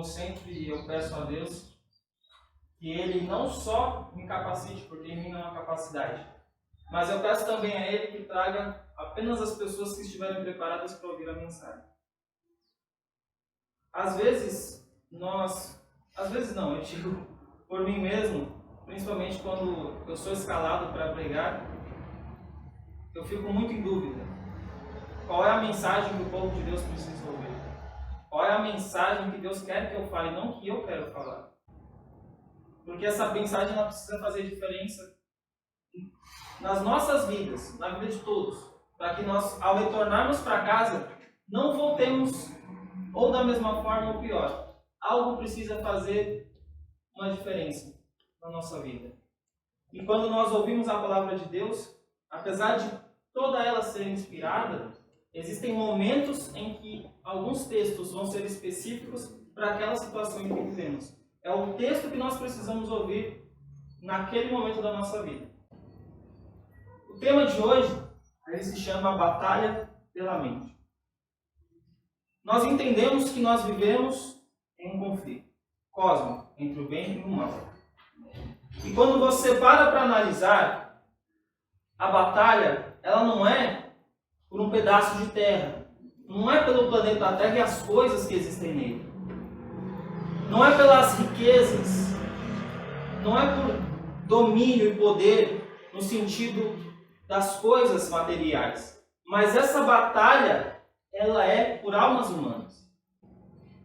sempre eu peço a Deus que Ele não só me capacite, porque em mim não há capacidade, mas eu peço também a Ele que traga apenas as pessoas que estiverem preparadas para ouvir a mensagem. Às vezes não, eu digo por mim mesmo, principalmente quando eu sou escalado para pregar, eu fico muito em dúvida. Qual é a mensagem que o povo de Deus precisa ouvir? Qual é a mensagem que Deus quer que eu fale, não que eu quero falar? Porque essa mensagem ela precisa fazer diferença nas nossas vidas, na vida de todos, para que nós, ao retornarmos para casa, não voltemos ou da mesma forma ou pior. Algo precisa fazer uma diferença na nossa vida. E quando nós ouvimos a palavra de Deus, apesar de toda ela ser inspirada, existem momentos em que alguns textos vão ser específicos para aquela situação em que vivemos. É o texto que nós precisamos ouvir naquele momento da nossa vida. O tema de hoje ele se chama a Batalha pela Mente. Nós entendemos que nós vivemos em um conflito cósmico entre o bem e o mal. E quando você para analisar, a batalha ela não é por um pedaço de terra, não é pelo planeta Terra e as coisas que existem nele, não é pelas riquezas, não é por domínio e poder no sentido das coisas materiais, mas essa batalha ela é por almas humanas.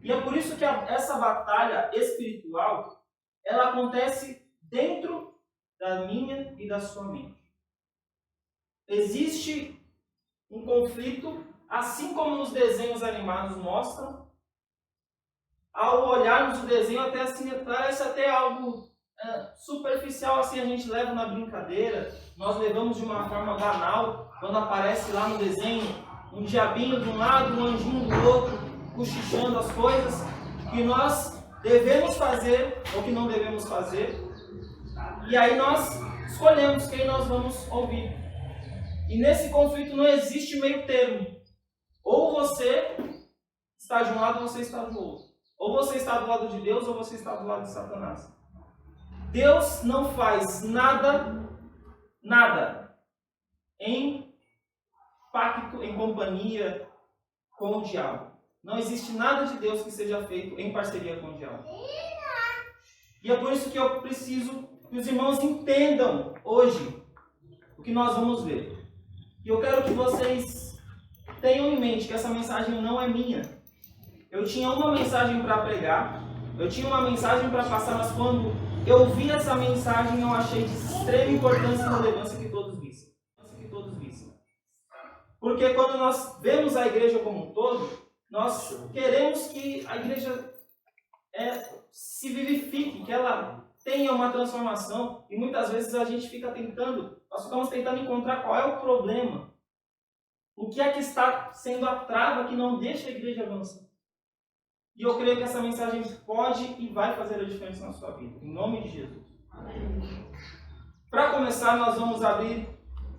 E é por isso que essa batalha espiritual ela acontece dentro da minha e da sua mente. Existe um conflito, assim como nos desenhos animados mostram. Ao olharmos o desenho, até assim, parece até algo superficial, assim a gente leva na brincadeira, nós levamos de uma forma banal, quando aparece lá no desenho um diabinho de um lado, um anjinho do outro, cochichando as coisas que nós devemos fazer ou que não devemos fazer, e aí nós escolhemos quem nós vamos ouvir. E nesse conflito não existe meio termo. Ou você está de um lado ou você está do outro. Ou você está do lado de Deus ou você está do lado de Satanás. Deus não faz nada em pacto, em companhia com o diabo. Não existe nada de Deus que seja feito em parceria com o diabo. E é por isso que eu preciso que os irmãos entendam hoje o que nós vamos ver. E eu quero que vocês tenham em mente que essa mensagem não é minha. Eu tinha uma mensagem para pregar, eu tinha uma mensagem para passar, mas quando eu vi essa mensagem, eu achei de extrema importância e relevância que todos vissem. Porque quando nós vemos a igreja como um todo, nós queremos que a igreja se vivifique, que ela tenha uma transformação. E muitas vezes a gente nós ficamos tentando encontrar qual é o problema. O que é que está sendo a trava que não deixa a igreja avançar? E eu creio que essa mensagem pode e vai fazer a diferença na sua vida. Em nome de Jesus. Para começar, nós vamos abrir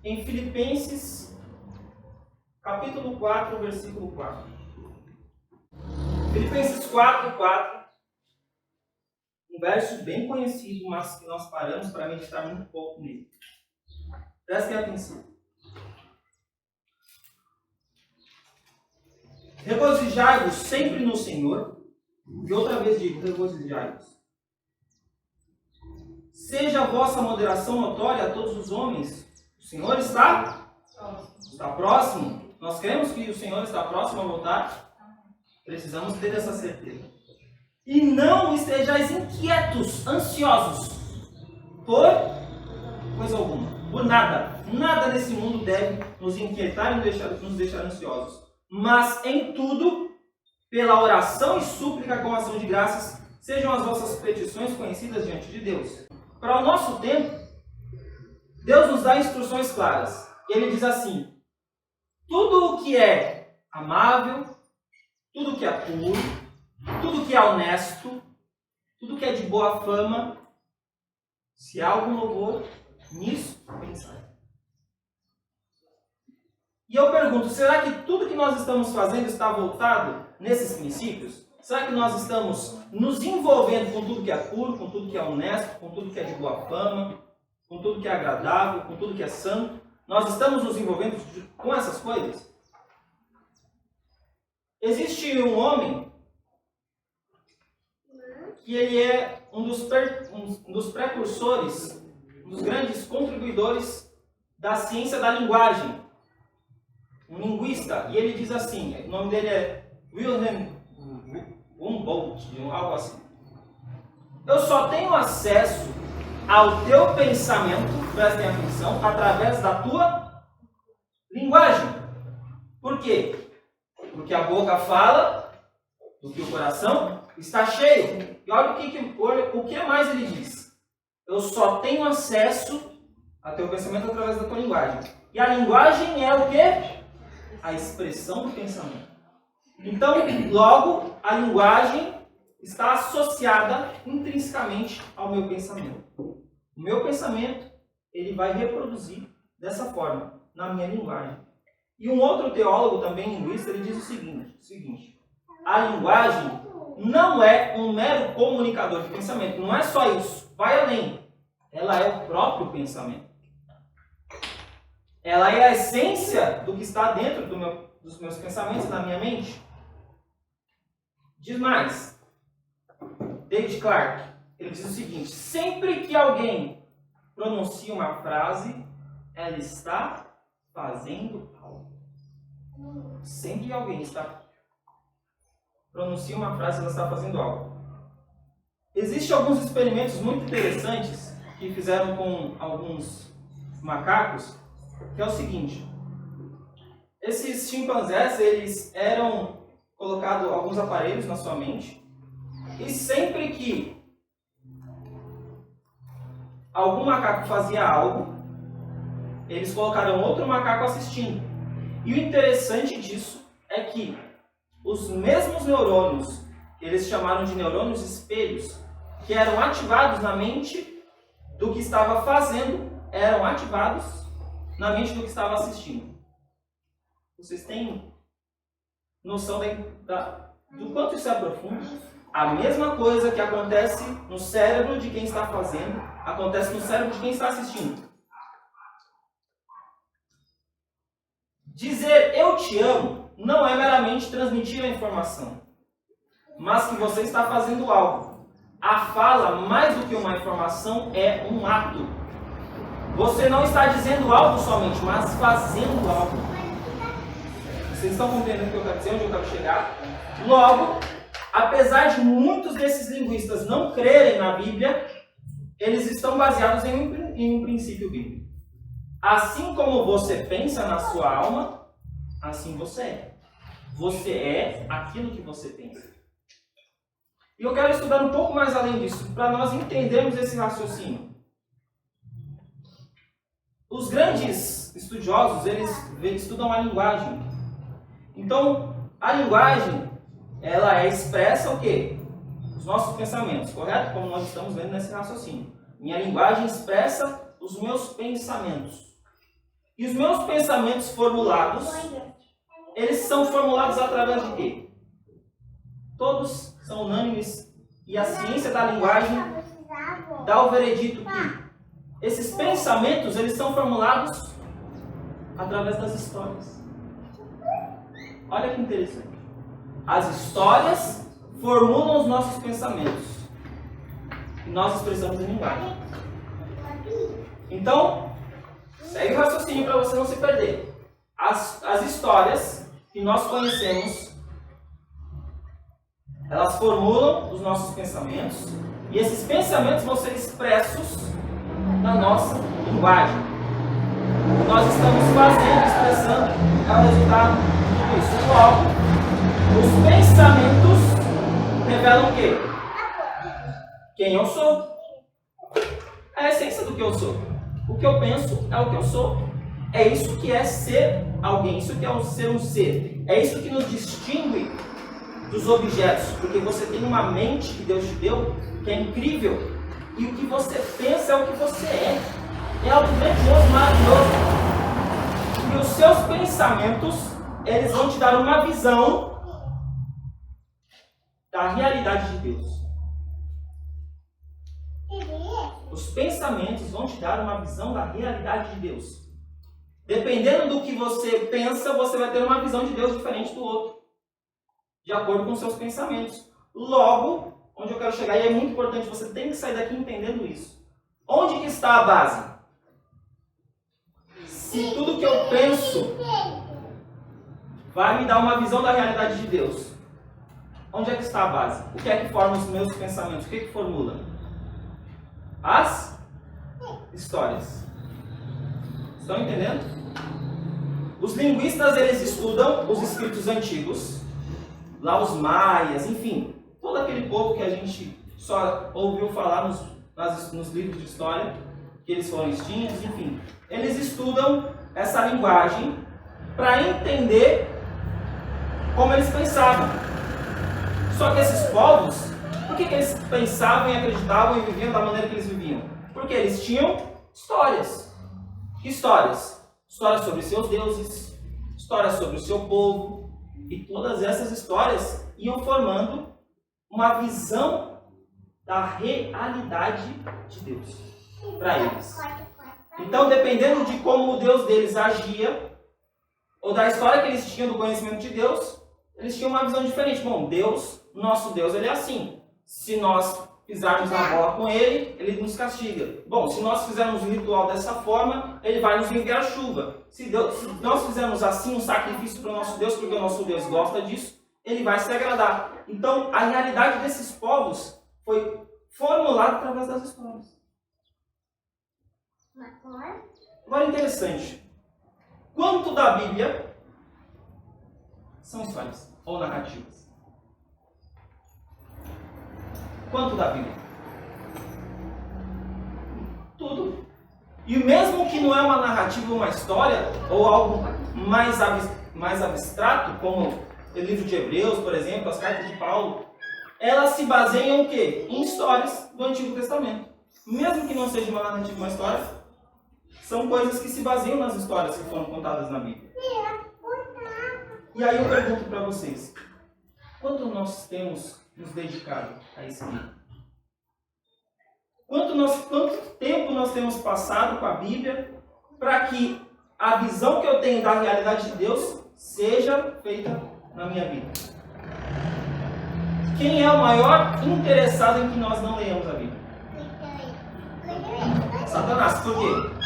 em Filipenses, capítulo 4, versículo 4. Filipenses 4, 4. Um verso bem conhecido, mas que nós paramos para meditar muito pouco nele. Prestem atenção. Regozijai-vos sempre no Senhor. E outra vez digo, regozijai-vos. Seja a vossa moderação notória a todos os homens. O Senhor está próximo. Nós cremos que o Senhor está próximo a voltar. Precisamos ter essa certeza. E não estejais inquietos, ansiosos, por coisa alguma, por nada. Nada nesse mundo deve nos inquietar e nos deixar ansiosos. Mas em tudo, pela oração e súplica com ação de graças, sejam as vossas petições conhecidas diante de Deus. Para o nosso tempo, Deus nos dá instruções claras. Ele diz assim: tudo o que é amável, tudo o que é puro, tudo o que é honesto, tudo o que é de boa fama, se há algum louvor, nisso pensai. E eu pergunto, será que tudo que nós estamos fazendo está voltado nesses princípios? Será que nós estamos nos envolvendo com tudo que é puro, com tudo que é honesto, com tudo que é de boa fama, com tudo que é agradável, com tudo que é santo? Nós estamos nos envolvendo com essas coisas? Existe um homem que ele é um dos precursores, um dos grandes contribuidores da ciência da linguagem. Um linguista. E ele diz assim, o nome dele é Wilhelm Humboldt, algo assim. Eu só tenho acesso ao teu pensamento, prestem atenção, através da tua linguagem. Por quê? Porque a boca fala do que o coração está cheio. E olha o que mais ele diz. Eu só tenho acesso ao teu pensamento através da tua linguagem. E a linguagem é o quê? A expressão do pensamento. Então, logo, a linguagem está associada intrinsecamente ao meu pensamento. O meu pensamento, ele vai reproduzir dessa forma, na minha linguagem. E um outro teólogo, também linguista, ele diz o seguinte: a linguagem não é um mero comunicador de pensamento. Não é só isso. Vai além. Ela é o próprio pensamento. Ela é a essência do que está dentro dos meus pensamentos, da minha mente. Diz mais. David Clarke, ele diz o seguinte: sempre que alguém pronuncia uma frase, ela está fazendo algo. Sempre que alguém pronuncia uma frase, ela está fazendo algo. Existem alguns experimentos muito interessantes que fizeram com alguns macacos, que é o seguinte: esses chimpanzés, eles eram colocados alguns aparelhos na sua mente, e sempre que algum macaco fazia algo, eles colocaram outro macaco assistindo. E o interessante disso é que os mesmos neurônios, que eles chamaram de neurônios espelhos, que eram ativados na mente do que estava fazendo, eram ativados na mente do que estava assistindo. Vocês têm noção do quanto isso é profundo? A mesma coisa que acontece no cérebro de quem está fazendo, acontece no cérebro de quem está assistindo. Dizer eu te amo não é meramente transmitir a informação, mas que você está fazendo algo. A fala, mais do que uma informação, é um ato. Você não está dizendo algo somente, mas fazendo algo. Vocês estão compreendendo o que eu quero dizer, onde eu quero chegar? Logo, apesar de muitos desses linguistas não crerem na Bíblia, eles estão baseados em um princípio bíblico. Assim como você pensa na sua alma, assim você é. Você é aquilo que você pensa. E eu quero estudar um pouco mais além disso, para nós entendermos esse raciocínio. Os grandes estudiosos, eles estudam a linguagem. Então, a linguagem, ela expressa o quê? Os nossos pensamentos, correto? Como nós estamos vendo nesse raciocínio. Minha linguagem expressa os meus pensamentos. E os meus pensamentos formulados, eles são formulados através de quê? Todos são unânimes e a ciência da linguagem dá o veredito que esses pensamentos, eles são formulados através das histórias. Olha que interessante. As histórias formulam os nossos pensamentos. E nós expressamos em linguagem. Então, segue o raciocínio para você não se perder. As histórias que nós conhecemos, elas formulam os nossos pensamentos. E esses pensamentos vão ser expressos na nossa linguagem. O que nós estamos fazendo, expressando, é o resultado de tudo isso. Logo, os pensamentos revelam o quê? Quem eu sou. É a essência do que eu sou. O que eu penso é o que eu sou. É isso que é ser alguém. Isso que é ser um ser. É isso que nos distingue dos objetos. Porque você tem uma mente que Deus te deu, que é incrível. E o que você pensa é o que você é. É algo grandioso, maravilhoso. E os seus pensamentos, eles vão te dar uma visão da realidade de Deus. Os pensamentos vão te dar uma visão da realidade de Deus. Dependendo do que você pensa, você vai ter uma visão de Deus diferente do outro, de acordo com os seus pensamentos. Logo, onde eu quero chegar, e é muito importante, você tem que sair daqui entendendo isso. Onde que está a base? Se tudo que eu penso vai me dar uma visão da realidade de Deus, onde é que está a base? O que é que forma os meus pensamentos? O que é que formula? As histórias. Estão entendendo? Os linguistas, eles estudam os escritos antigos, lá os maias, enfim, todo aquele povo que a gente só ouviu falar nos livros de história, que eles foram extintos, enfim. Eles estudam essa linguagem para entender como eles pensavam. Só que esses povos, por que eles pensavam e acreditavam e viviam da maneira que eles viviam? Porque eles tinham histórias. Que histórias? Histórias sobre seus deuses, histórias sobre o seu povo, e todas essas histórias iam formando uma visão da realidade de Deus para eles. Então, dependendo de como o Deus deles agia, ou da história que eles tinham do conhecimento de Deus, eles tinham uma visão diferente. Bom, Deus, nosso Deus, ele é assim. Se nós pisarmos na bola com ele, ele nos castiga. Bom, se nós fizermos o ritual dessa forma, ele vai nos enviar chuva. Se nós fizermos assim um sacrifício para o nosso Deus, porque o nosso Deus gosta disso, ele vai se agradar. Então, a realidade desses povos foi formulada através das histórias. Agora, interessante. Quanto da Bíblia são histórias ou narrativas? Quanto da Bíblia? Tudo. E mesmo que não é uma narrativa, uma história, ou algo mais abstrato, como o livro de Hebreus, por exemplo, as cartas de Paulo, elas se baseiam em quê? Em histórias do Antigo Testamento. Mesmo que não seja uma narrativa, uma história, são coisas que se baseiam nas histórias que foram contadas na Bíblia. E aí eu pergunto para vocês, quanto nós temos nos dedicado a esse livro? Quanto tempo nós temos passado com a Bíblia para que a visão que eu tenho da realidade de Deus seja feita na minha vida? Quem é o maior interessado em que nós não leiamos a Bíblia? Satanás. Por quê?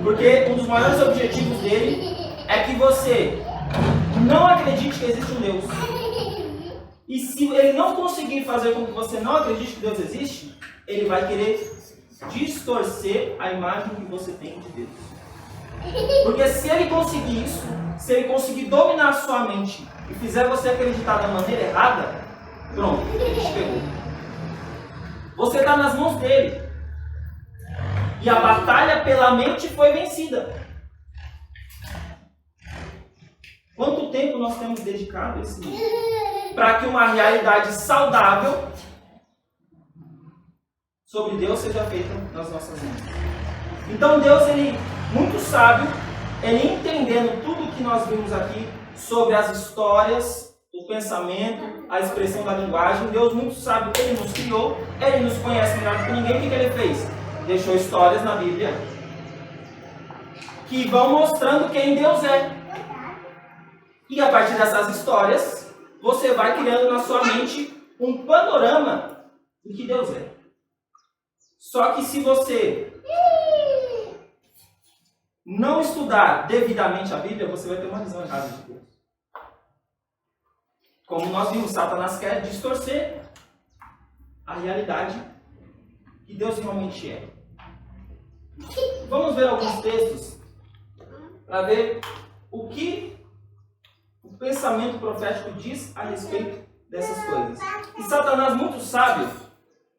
Porque um dos maiores objetivos dele é que você não acredite que existe um Deus. E se ele não conseguir fazer com que você não acredite que Deus existe, ele vai querer distorcer a imagem que você tem de Deus. Porque se ele conseguir isso, se ele conseguir dominar a sua mente e fizer você acreditar da maneira errada, pronto, ele te pegou. Você está nas mãos dele. E a batalha pela mente foi vencida. Quanto tempo nós temos dedicado a esse livro? Para que uma realidade saudável sobre Deus seja feita nas nossas mãos. Então Deus, ele muito sábio, ele entendendo tudo que nós vimos aqui sobre as histórias, o pensamento, a expressão da linguagem, Deus muito sábio, ele nos criou, ele nos conhece melhor do que ninguém. O que ele fez? Deixou histórias na Bíblia que vão mostrando quem Deus é. E a partir dessas histórias, você vai criando na sua mente um panorama do que Deus é. Só que se você não estudar devidamente a Bíblia, você vai ter uma visão errada de Deus. Como nós vimos, Satanás quer distorcer a realidade que Deus realmente é. Vamos ver alguns textos para ver o que o pensamento profético diz a respeito dessas coisas. E Satanás, muito sábio,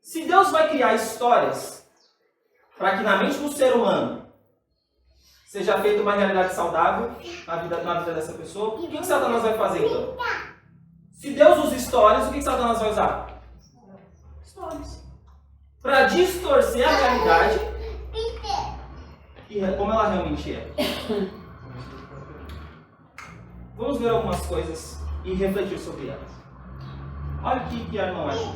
se Deus vai criar histórias para que na mente do ser humano seja feita uma realidade saudável na vida dessa pessoa, o que Satanás vai fazer então? Se Deus usa histórias, o que Satanás vai usar? Histórias. Para distorcer a realidade e como ela realmente é. Vamos ver algumas coisas e refletir sobre elas. Olha o que a irmã acha.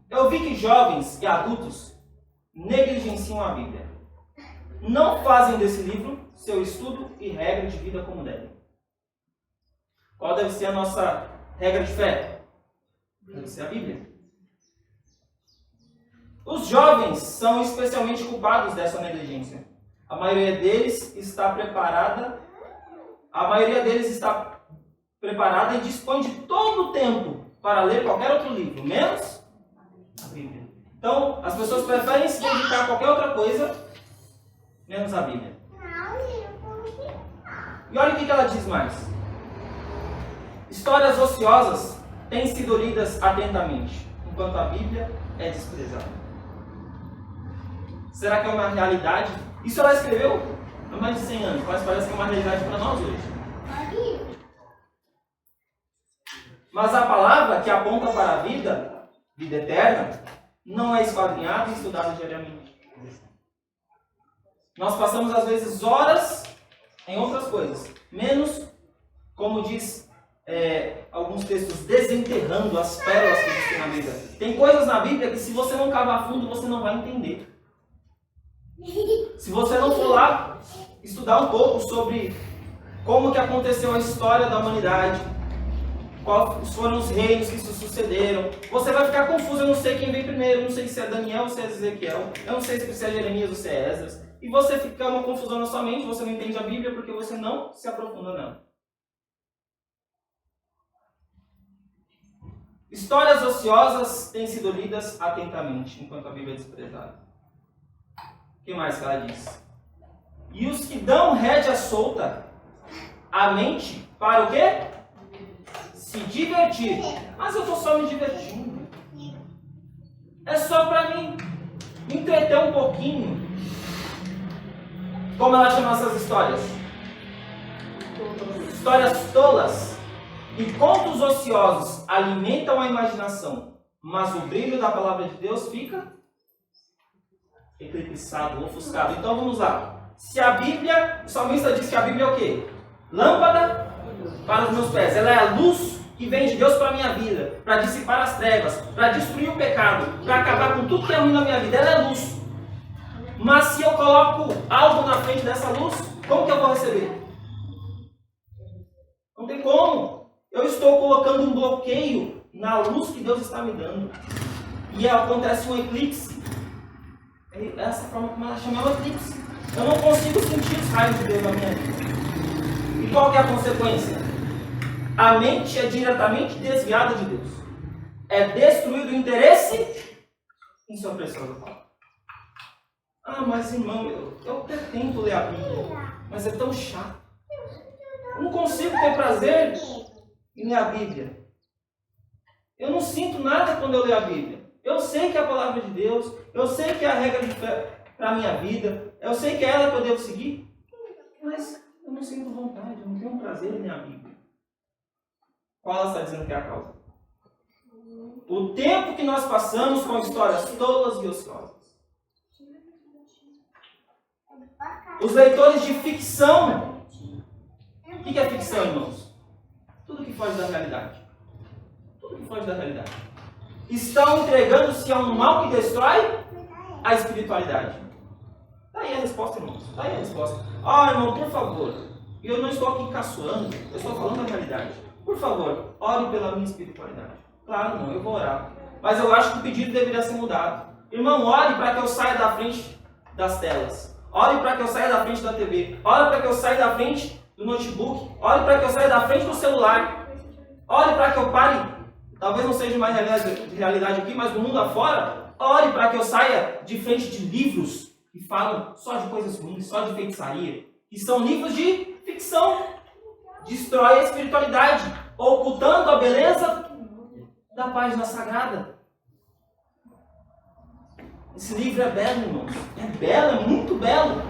Eu vi que jovens e adultos negligenciam a Bíblia. Não fazem desse livro seu estudo e regra de vida como devem. Qual deve ser a nossa regra de fé? Deve ser a Bíblia. Os jovens são especialmente culpados dessa negligência. A maioria deles está preparada e dispõe de todo o tempo para ler qualquer outro livro, menos a Bíblia. Então, as pessoas preferem se dedicar a qualquer outra coisa, menos a Bíblia. E olha o que ela diz mais. Histórias ociosas têm sido lidas atentamente, enquanto a Bíblia é desprezada. Será que é uma realidade? Isso ela escreveu há mais de 100 anos, mas parece que é uma realidade para nós hoje. Mas a palavra que aponta para a vida eterna, não é esquadrinhada e estudada diariamente. Nós passamos às vezes horas em outras coisas, menos, como diz alguns textos, desenterrando as pérolas que existem na Bíblia. Tem coisas na Bíblia que se você não cavar fundo, você não vai entender. Se você não for lá estudar um pouco sobre como que aconteceu a história da humanidade, quais foram os reinos que se sucederam, você vai ficar confuso. Eu não sei quem veio primeiro, eu não sei se é Daniel ou se é Ezequiel, eu não sei se é Jeremias ou se é Esdras, e você fica uma confusão na sua mente, você não entende a Bíblia porque você não se aprofunda nela. Histórias ociosas têm sido lidas atentamente, enquanto a Bíblia é desprezada. O que mais que ela diz? E os que dão rédea solta à mente para o quê? Se divertir. Mas eu estou só me divertindo. É só para mim me entreter um pouquinho. Como ela chama essas histórias? Histórias tolas. E contos ociosos alimentam a imaginação, mas o brilho da palavra de Deus fica eclipsado, ofuscado. Então vamos lá. Se a Bíblia, o salmista diz que a Bíblia é o quê? Lâmpada para os meus pés. Ela é a luz que vem de Deus para a minha vida, para dissipar as trevas, para destruir o pecado, para acabar com tudo que é ruim na minha vida. Ela é luz. Mas se eu coloco algo na frente dessa luz, como que eu vou receber? Não tem como. Eu estou colocando um bloqueio na luz que Deus está me dando. E acontece um eclipse. Essa forma como ela chama é um eclipse. Eu não consigo sentir os raios de Deus na minha vida. E qual que é a consequência? A mente é diretamente desviada de Deus. É destruído o interesse em sua preciosa palavra. Ah, mas irmão, eu até tento ler a Bíblia, mas é tão chato. Eu não consigo ter prazer em ler a Bíblia. Eu não sinto nada quando eu leio a Bíblia. Eu sei que é a palavra de Deus, eu sei que é a regra de fé para a minha vida, eu sei que é ela que eu devo seguir, mas eu não sinto vontade, eu não tenho prazer em ler a Bíblia. Qual ela está dizendo que é a causa? O tempo que nós passamos com histórias tolas e ociosas. Os leitores de ficção. O que é ficção, irmãos? Tudo que foge da realidade. Tudo que foge da realidade. Estão entregando-se a um mal que destrói a espiritualidade. Está aí a resposta, irmãos. Está aí a resposta. Irmão, por favor. E eu não estou aqui caçoando. Eu estou falando a realidade. Por favor, ore pela minha espiritualidade. Claro, não, eu vou orar. Mas eu acho que o pedido deveria ser mudado. Irmão, ore para que eu saia da frente das telas. Ore para que eu saia da frente da TV. Ore para que eu saia da frente do notebook. Ore para que eu saia da frente do celular. Ore para que eu pare. Talvez não seja mais realidade aqui, mas no mundo afora. Ore para que eu saia de frente de livros que falam só de coisas ruins, só de feitiçaria. Que são livros de ficção. Destrói a espiritualidade, ocultando a beleza da página sagrada. Esse livro é belo, irmãos. É belo, é muito belo.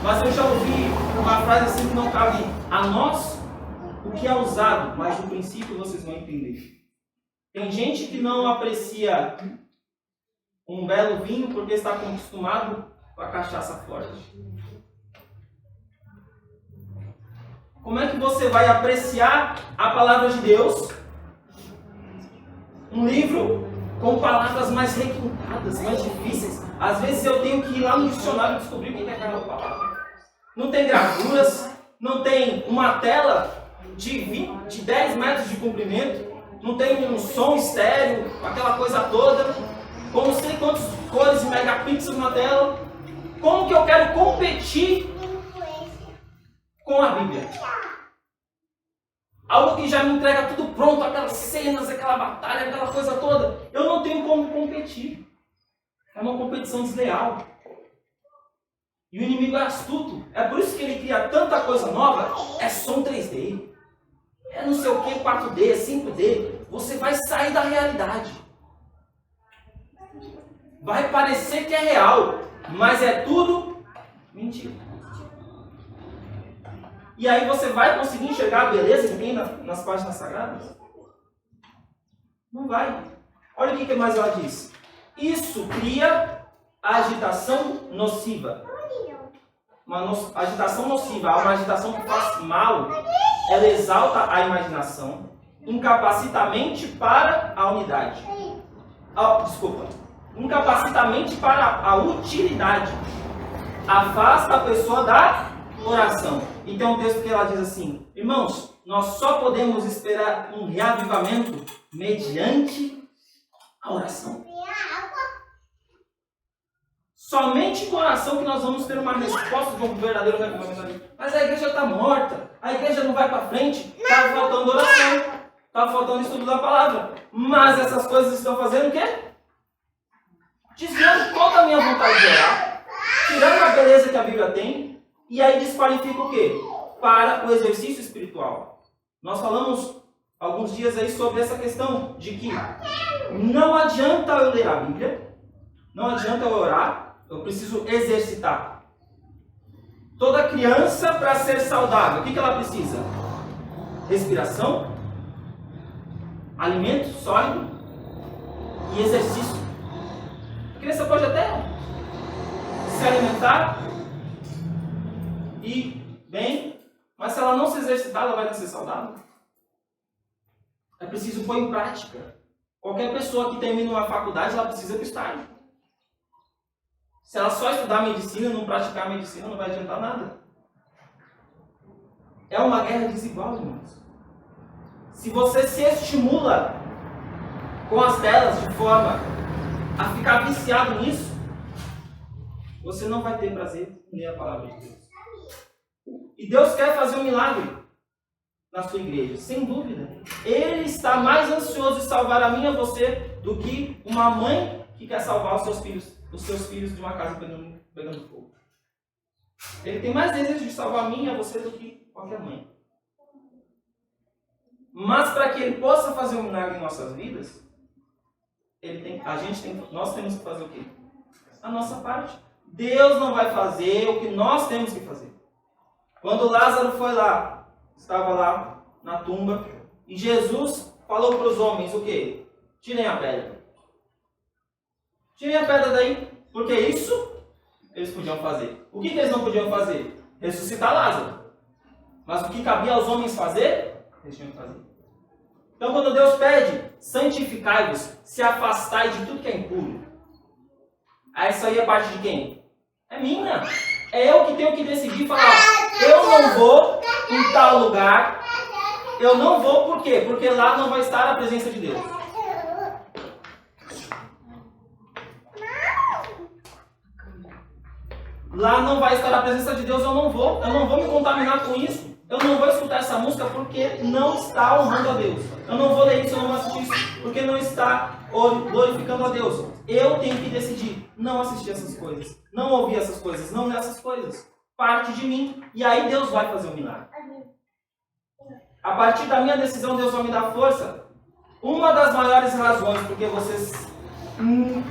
Mas eu já ouvi uma frase assim que não cabe a nós o que é usado, mas o princípio vocês vão entender. Tem gente que não aprecia um belo vinho porque está acostumado com a cachaça forte. Como é que você vai apreciar a palavra de Deus um livro com palavras mais requintadas, mais difíceis. Às vezes eu tenho que ir lá no dicionário descobrir o que é aquela palavra. Não tem gravuras, não tem uma tela de 10 metros de comprimento, não tem um som estéreo, aquela coisa toda, com não sei quantas cores e megapixels na tela. Como que eu quero competir com a Bíblia? Algo que já me entrega tudo pronto, aquelas cenas, aquela batalha, aquela coisa toda. Eu não tenho como competir. É uma competição desleal. E o inimigo é astuto. É por isso que ele cria tanta coisa nova. É som 3D. É não sei o que, 4D, 5D. Você vai sair da realidade. Vai parecer que é real. Mas é tudo mentira. E aí você vai conseguir enxergar a beleza que tem nas páginas sagradas? Não vai. Olha o que mais ela diz. Isso cria agitação nociva. Uma agitação nociva, uma agitação que faz mal. Ela exalta a imaginação, incapacita a mente para a unidade. Incapacita a mente para a utilidade. Afasta a pessoa da oração. E tem um texto que ela diz assim: irmãos, nós só podemos esperar um reavivamento mediante a oração. Somente com a oração que nós vamos ter uma resposta de um verdadeiro reavivamento. Mas a igreja está morta, a igreja não vai para frente, está faltando oração, está faltando estudo da palavra. Mas essas coisas estão fazendo o quê? Desviando toda a minha vontade de orar, tirando a beleza que a Bíblia tem, e aí desqualifica o quê? Para o exercício espiritual. Nós falamos alguns dias aí sobre essa questão de que não adianta eu ler a Bíblia, não adianta eu orar, eu preciso exercitar. Toda criança, para ser saudável, o que ela precisa? Respiração, alimento sólido e exercício. A criança pode até se alimentar e bem, mas se ela não se exercitar, ela vai nascer saudável. É preciso pôr em prática. Qualquer pessoa que termine uma faculdade, ela precisa do estágio. Se ela só estudar medicina e não praticar medicina, não vai adiantar nada. É uma guerra desigual, irmãos. Se você se estimula com as telas de forma a ficar viciado nisso, você não vai ter prazer em ler a palavra de Deus. E Deus quer fazer um milagre na sua igreja, sem dúvida. Ele está mais ansioso de salvar a mim e a você do que uma mãe que quer salvar os seus filhos de uma casa pegando fogo. Ele tem mais desejo de salvar a mim e a você do que qualquer mãe. Mas para que ele possa fazer um milagre em nossas vidas, nós temos que fazer o quê? A nossa parte. Deus não vai fazer o que nós temos que fazer. Quando Lázaro foi lá, estava lá na tumba, e Jesus falou para os homens o quê? Tirem a pedra. Tirem a pedra daí, porque isso eles podiam fazer. O que eles não podiam fazer? Ressuscitar Lázaro. Mas o que cabia aos homens fazer, eles tinham que fazer. Então quando Deus pede, santificai-vos, se afastai de tudo que é impuro. Aí isso aí é parte de quem? É minha. É eu que tenho que decidir e falar, eu não vou em tal lugar. Eu não vou por quê? Porque lá não vai estar a presença de Deus. Lá não vai estar a presença de Deus, eu não vou me contaminar com isso. Eu não vou escutar essa música porque não está honrando a Deus. Eu não vou ler isso, eu não vou assistir isso porque não está glorificando a Deus. Eu tenho que decidir não assistir essas coisas, não ouvir essas coisas, não ler essas coisas. Parte de mim e aí Deus vai fazer o milagre. A partir da minha decisão, Deus vai me dar força. Uma das maiores razões porque vocês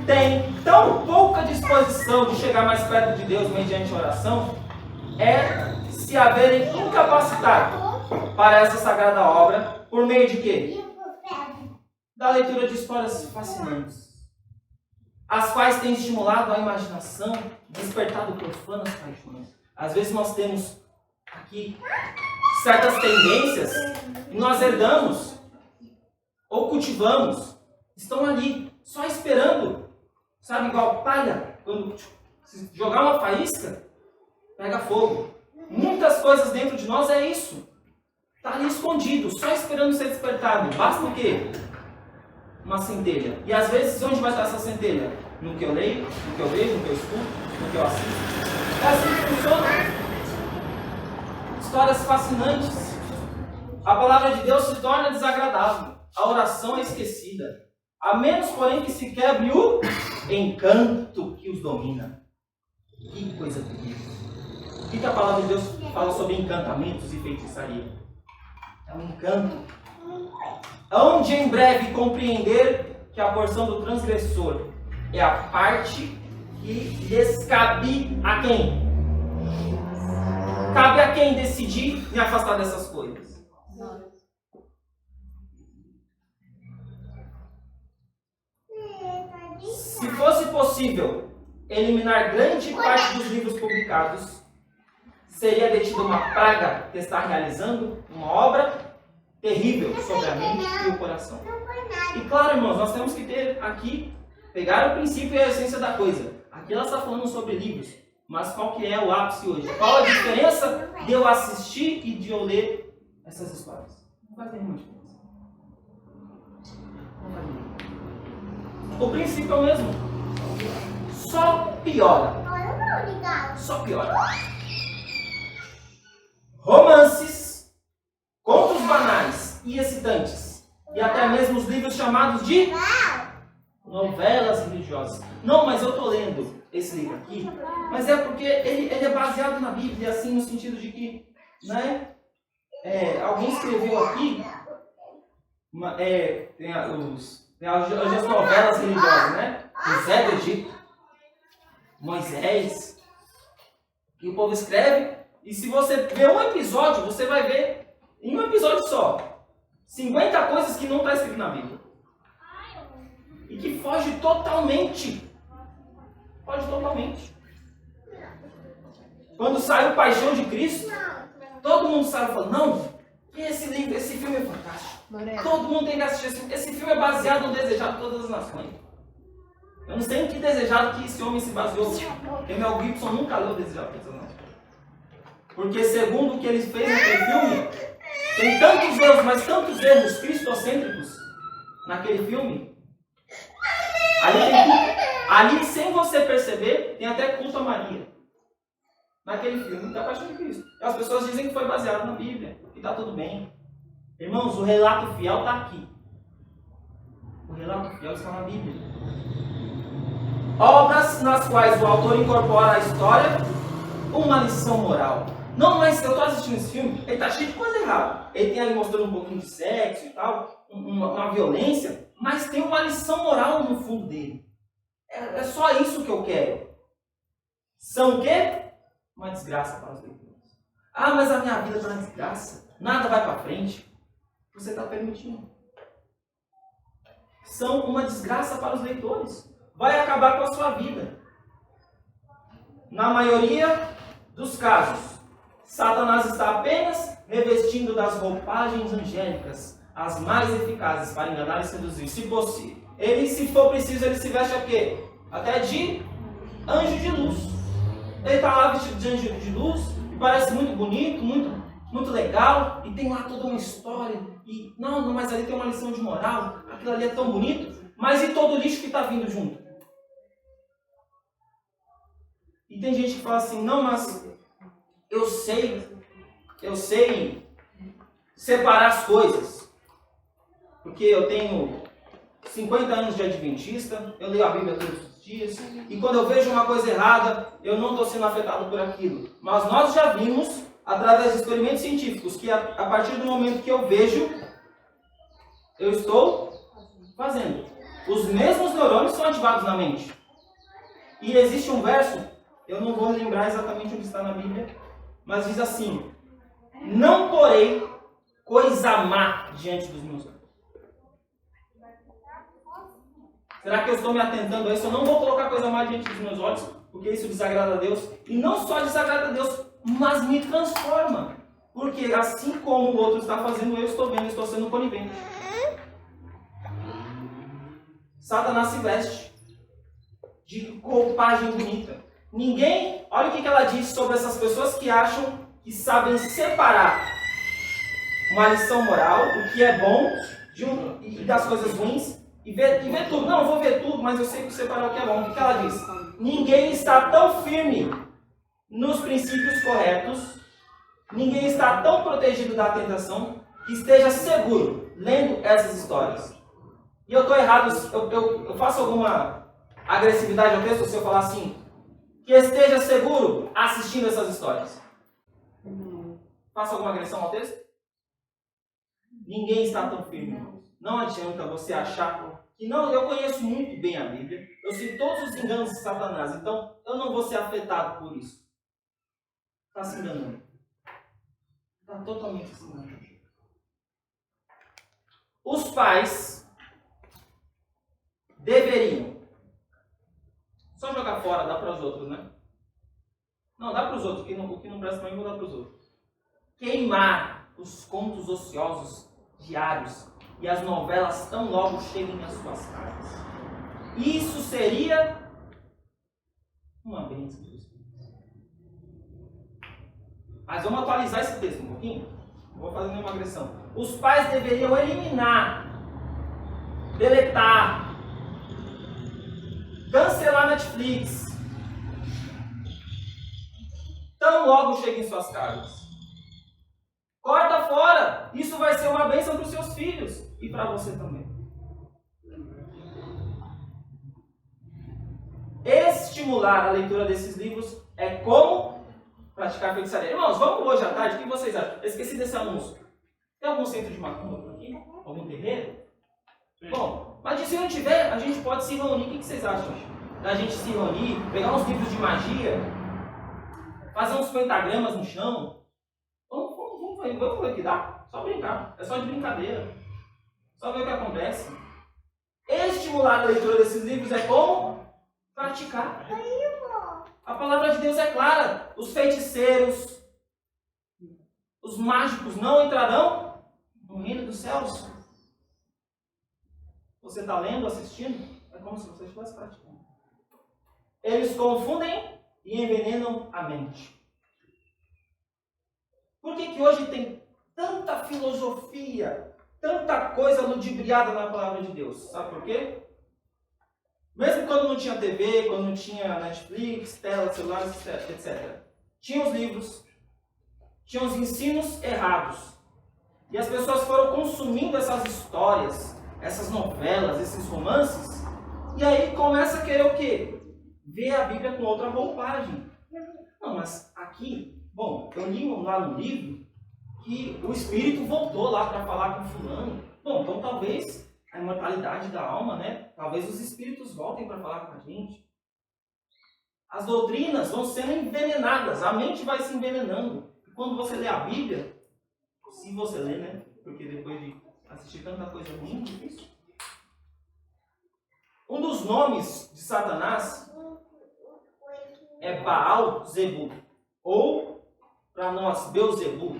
têm tão pouca disposição de chegar mais perto de Deus mediante oração é se haverem incapacitado para essa sagrada obra por meio de quê? Da leitura de histórias fascinantes, as quais têm estimulado a imaginação, despertado profanas paixões. Às vezes nós temos aqui certas tendências e nós herdamos ou cultivamos estão ali, só esperando, sabe, igual palha, quando se jogar uma faísca, pega fogo. Muitas coisas dentro de nós é isso. Está ali escondido, só esperando ser despertado. Basta o quê? Uma centelha. E às vezes, onde vai estar essa centelha? No que eu leio, no que eu vejo, no que eu escuto, no que eu assisto. É assim que funciona. Histórias fascinantes. A palavra de Deus se torna desagradável. A oração é esquecida. A menos, porém, que se quebre o encanto que os domina. Que coisa terrível. O que a palavra de Deus fala sobre encantamentos e feitiçaria? É um encanto. Onde em breve compreender que a porção do transgressor é a parte que lhes cabe a quem? Cabe a quem decidir me afastar dessas coisas? Se fosse possível eliminar grande parte dos livros publicados, seria detida uma praga que está realizando uma obra terrível sobre a mente e o coração. E claro, irmãos, nós temos que ter aqui, pegar o princípio e a essência da coisa. Aqui ela está falando sobre livros, mas qual que é o ápice hoje? Qual a diferença de eu assistir e de eu ler essas histórias? Não faz nenhuma diferença. Não faz nenhuma. O princípio é o mesmo. Só piora. Só piora. Romances, contos banais e excitantes, e até mesmo os livros chamados de novelas religiosas. Não, mas eu estou lendo esse livro aqui, mas é porque ele é baseado na Bíblia, assim, no sentido de que, né, alguém escreveu aqui, tem as novelas religiosas, né? José do Egito, Moisés, e o povo escreve, e se você ver um episódio, você vai ver, em um episódio só, 50 coisas que não está escrito na Bíblia. E que foge totalmente. Foge totalmente. Quando saiu Paixão de Cristo, todo mundo saiu falando, não, esse filme é fantástico. Todo mundo tem que assistir esse filme. Esse filme é baseado no Desejado de Todas as Nações. Eu não sei em que Desejado que esse homem se baseou. Porque Mel Gibson nunca leu o Desejado de Todas as Nações. Porque segundo o que ele fez naquele filme, tem tantos erros, mas tantos erros cristocêntricos naquele filme. Ali, sem você perceber, tem até culto a Maria. Naquele filme da Paixão de Cristo. E as pessoas dizem que foi baseado na Bíblia. E está tudo bem. Irmãos, o relato fiel está aqui. O relato fiel está na Bíblia. Obras nas quais o autor incorpora à história uma lição moral. Não, mas eu estou assistindo esse filme, ele está cheio de coisa errada. Ele tem ali mostrando um pouquinho de sexo e tal, uma violência, mas tem uma lição moral no fundo dele. É só isso que eu quero. São o quê? Uma desgraça para os leitores. Ah, mas a minha vida está na desgraça. Nada vai para frente. Você está permitindo. São uma desgraça para os leitores. Vai acabar com a sua vida. Na maioria dos casos, Satanás está apenas revestindo das roupagens angélicas as mais eficazes para enganar e seduzir. Se for preciso, ele se veste a quê? Até de anjo de luz. Ele está lá vestido de anjo de luz e parece muito bonito, muito legal, e tem lá toda uma história. E não, mas ali tem uma lição de moral, aquilo ali é tão bonito, mas e todo o lixo que está vindo junto? E tem gente que fala assim, não, mas eu sei separar as coisas, porque eu tenho 50 anos de adventista, eu leio a Bíblia todos os dias, e quando eu vejo uma coisa errada, eu não estou sendo afetado por aquilo. Mas nós já vimos, através de experimentos científicos, que a partir do momento que eu vejo, eu estou fazendo. Os mesmos neurônios são ativados na mente. E existe um verso, eu não vou lembrar exatamente onde está na Bíblia, mas diz assim, não porei coisa má diante dos meus olhos. Será que eu estou me atentando a isso? Eu não vou colocar coisa má diante dos meus olhos, porque isso desagrada a Deus. E não só desagrada a Deus, mas me transforma. Porque assim como o outro está fazendo, eu estou vendo, estou sendo conivente. Satanás se veste de roupagem bonita. Ninguém, olha o que ela diz sobre essas pessoas que acham que sabem separar uma lição moral, o que é bom e das coisas ruins, e ver tudo. Não, eu vou ver tudo, mas eu sei separar o que é bom. O que ela diz? Ninguém está tão firme nos princípios corretos, ninguém está tão protegido da tentação, que esteja seguro lendo essas histórias. E eu estou errado, eu faço alguma agressividade ao texto se eu falar assim, que esteja seguro assistindo essas histórias. Faço alguma agressão ao texto? Ninguém está tão firme. Não adianta você achar que não, eu conheço muito bem a Bíblia, eu sei todos os enganos de Satanás, então eu não vou ser afetado por isso. Está se enganando. Está totalmente se enganando. Os pais deveriam só jogar fora, dá para os outros, né? Não, dá para os outros, o que não presta para mim, vou dar para os outros. Queimar os contos ociosos diários e as novelas tão logo cheguem nas suas casas. Isso seria uma bênção. Mas vamos atualizar esse texto um pouquinho. Não vou fazer nenhuma agressão. Os pais deveriam eliminar, deletar, cancelar Netflix. Tão logo chegue em suas casas. Corta fora. Isso vai ser uma bênção para os seus filhos e para você também. Estimular a leitura desses livros é como praticar feitiçaria. Irmãos, vamos hoje à tarde, o que vocês acham? Eu esqueci desse anúncio. Tem algum centro de macumba por aqui? Algum terreiro? Bom, mas se não tiver, a gente pode se reunir. O que vocês acham? Da gente se reunir, pegar uns livros de magia, fazer uns pentagramas no chão. Vamos ver o que dá. Só brincar. É só de brincadeira. Só ver o que acontece. Estimular a leitura desses livros é como praticar. A palavra de Deus é clara. Os feiticeiros, os mágicos não entrarão no reino dos céus. Você está lendo, assistindo? É como se você estivesse praticando. Eles confundem e envenenam a mente. Por que hoje tem tanta filosofia, tanta coisa ludibriada na palavra de Deus? Sabe por quê? Mesmo quando não tinha TV, quando não tinha Netflix, tela, celular, etc. Tinha os livros, tinha os ensinos errados. E as pessoas foram consumindo essas histórias, essas novelas, esses romances, e aí começa a querer o quê? Ver a Bíblia com outra roupagem. Não, mas aqui, bom, eu li lá no livro que o Espírito voltou lá para falar com fulano. Bom, então talvez a imortalidade da alma, né? Talvez os Espíritos voltem para falar com a gente. As doutrinas vão sendo envenenadas, a mente vai se envenenando. E quando você lê a Bíblia, se você lê, né? Porque depois de assistir tanta coisa ruim, difícil. Um dos nomes de Satanás é Baal-Zebu, ou, para nós, Beuzebu.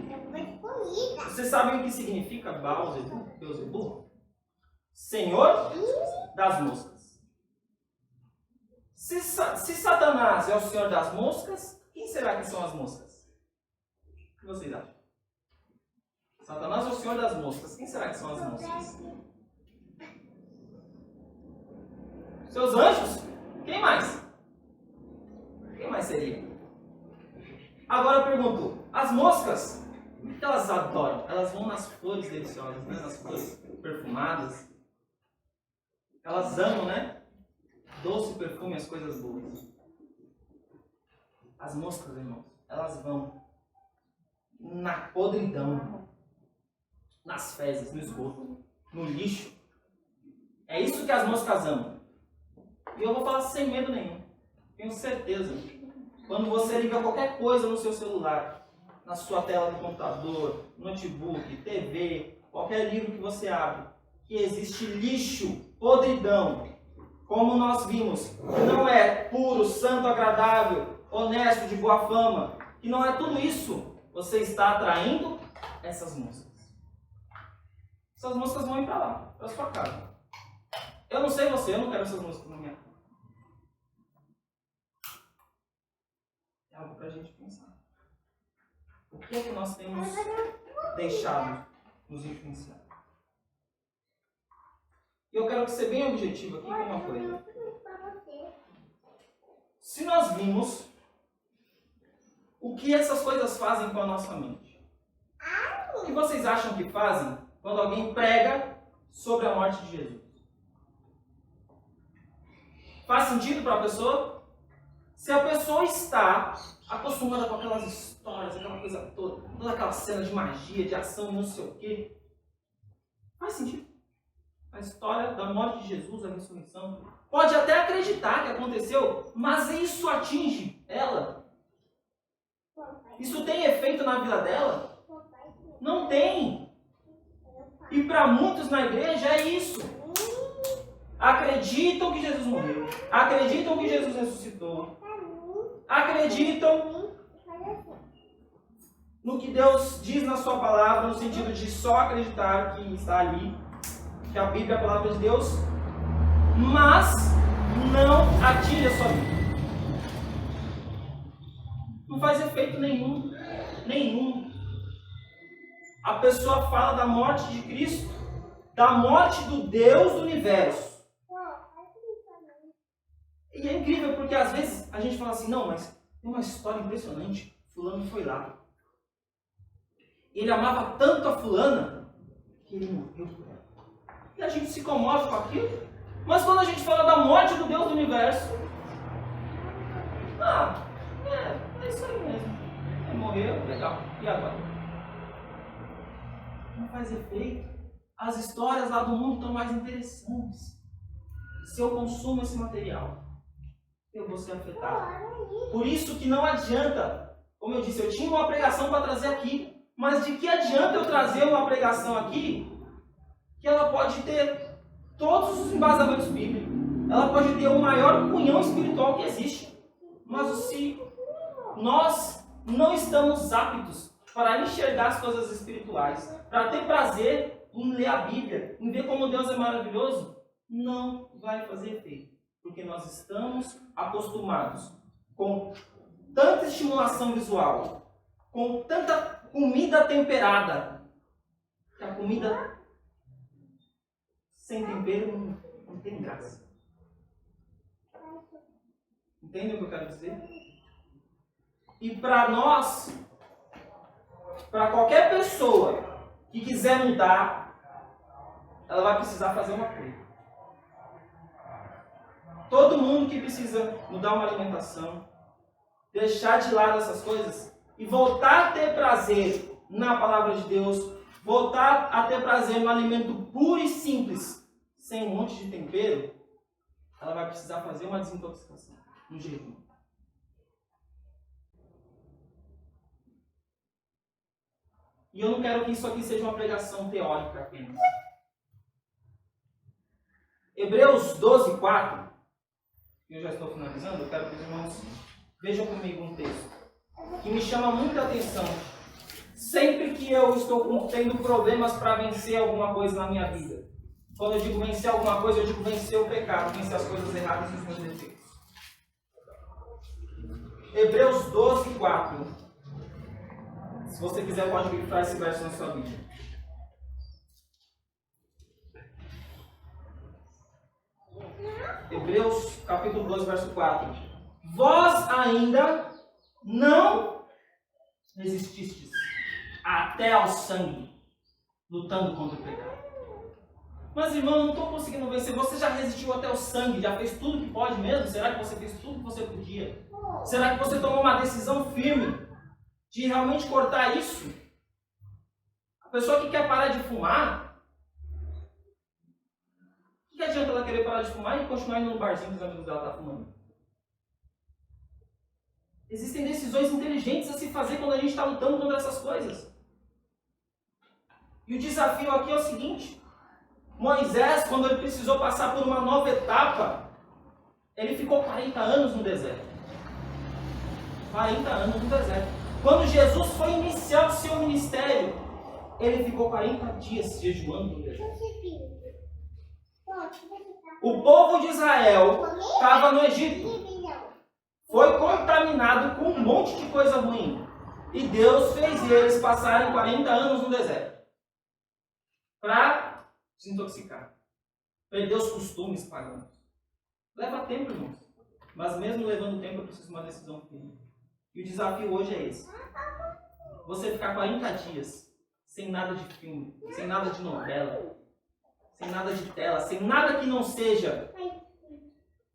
Vocês sabem o que significa Baal-Zebu? Beuzebu? Senhor das moscas. Se Satanás é o senhor das moscas, quem será que são as moscas? O que vocês acham? Satanás é o senhor das moscas. Quem será que são as moscas? Seus anjos? Quem mais? Quem mais seria? Agora eu pergunto, as moscas, o que elas adoram? Elas vão nas flores deliciosas, né? Nas flores perfumadas. Elas amam, né? Doce perfume, as coisas boas. As moscas, irmãos, elas vão na podridão, nas fezes, no esgoto, no lixo. É isso que as moscas amam. E eu vou falar sem medo nenhum. Tenho certeza. Quando você liga qualquer coisa no seu celular, na sua tela do computador, notebook, TV, qualquer livro que você abre, que existe lixo, podridão, como nós vimos, que não é puro, santo, agradável, honesto, de boa fama, que não é tudo isso, você está atraindo essas moscas. Essas moscas vão ir para lá, para sua casa. Eu não sei você, eu não quero essas músicas na minha vida. É algo para a gente pensar. O que é que nós temos deixado nos influenciar? E eu quero ser bem objetivo aqui com uma coisa. Se nós vimos o que essas coisas fazem com a nossa mente, o que vocês acham que fazem quando alguém prega sobre a morte de Jesus? Faz sentido para a pessoa? Se a pessoa está acostumada com aquelas histórias, aquela coisa toda aquela cena de magia, de ação, não sei o quê, faz sentido. A história da morte de Jesus, a ressurreição, pode até acreditar que aconteceu, mas isso atinge ela? Isso tem efeito na vida dela? Não tem. E para muitos na igreja é isso. Acreditam que Jesus morreu. Acreditam que Jesus ressuscitou. Acreditam no que Deus diz na sua palavra, no sentido de só acreditar que está ali, que a Bíblia é a palavra de Deus, mas não atinge a sua vida. Não faz efeito nenhum. A pessoa fala da morte de Cristo, da morte do Deus do universo. E é incrível porque às vezes a gente fala assim, não, mas tem uma história impressionante. Fulano foi lá. Ele amava tanto a fulana que ele morreu por ela. E a gente se comove com aquilo. Mas quando a gente fala da morte do Deus do universo, é isso aí mesmo. Ele morreu, legal. E agora? Não faz efeito. As histórias lá do mundo estão mais interessantes. Se eu consumo esse material, eu vou ser afetado. Por isso que não adianta, como eu disse, eu tinha uma pregação para trazer aqui, mas de que adianta eu trazer uma pregação aqui que ela pode ter todos os embasamentos bíblicos, ela pode ter o maior cunhão espiritual que existe, mas se nós não estamos aptos para enxergar as coisas espirituais, para ter prazer em ler a Bíblia, em ver como Deus é maravilhoso, não vai fazer efeito. Porque nós estamos acostumados com tanta estimulação visual, com tanta comida temperada, que a comida sem tempero não tem graça. Entende o que eu quero dizer? E para nós, para qualquer pessoa que quiser mudar, ela vai precisar fazer uma coisa. Todo mundo que precisa mudar uma alimentação, deixar de lado essas coisas e voltar a ter prazer na palavra de Deus, voltar a ter prazer no alimento puro e simples, sem um monte de tempero, ela vai precisar fazer uma desintoxicação, um jejum. E eu não quero que isso aqui seja uma pregação teórica apenas. Hebreus 12, 4. Eu já estou finalizando, eu quero que os irmãos vejam comigo um texto que me chama muita atenção. Sempre que eu estou tendo problemas para vencer alguma coisa na minha vida, quando eu digo vencer alguma coisa, eu digo vencer o pecado, vencer as coisas erradas e os meus defeitos. Hebreus 12, 4. Se você quiser, pode grifar esse verso na sua Bíblia. Hebreus capítulo 12, verso 4. Vós ainda não resististes até ao sangue, lutando contra o pecado. Mas, irmão, eu não estou conseguindo vencer. Você já resistiu até o sangue? Já fez tudo que pode mesmo? Será que você fez tudo que você podia? Será que você tomou uma decisão firme de realmente cortar isso? A pessoa que quer parar de fumar, o que adianta ela querer parar de fumar e continuar indo no barzinho que os amigos dela estão fumando? Existem decisões inteligentes a se fazer quando a gente está lutando contra essas coisas. E o desafio aqui é o seguinte: Moisés, quando ele precisou passar por uma nova etapa, ele ficou 40 anos no deserto. 40 anos no deserto. Quando Jesus foi iniciar o seu ministério, ele ficou 40 dias jejuando no deserto. O povo de Israel estava no Egito. Foi contaminado com um monte de coisa ruim. E Deus fez eles passarem 40 anos no deserto. Para desintoxicar. Perder os costumes pagãos. Leva tempo, irmãos. Mas mesmo levando tempo, eu preciso de uma decisão firme. E o desafio hoje é esse. Você ficar 40 dias sem nada de filme, sem nada de novela, sem nada de tela, sem nada que não seja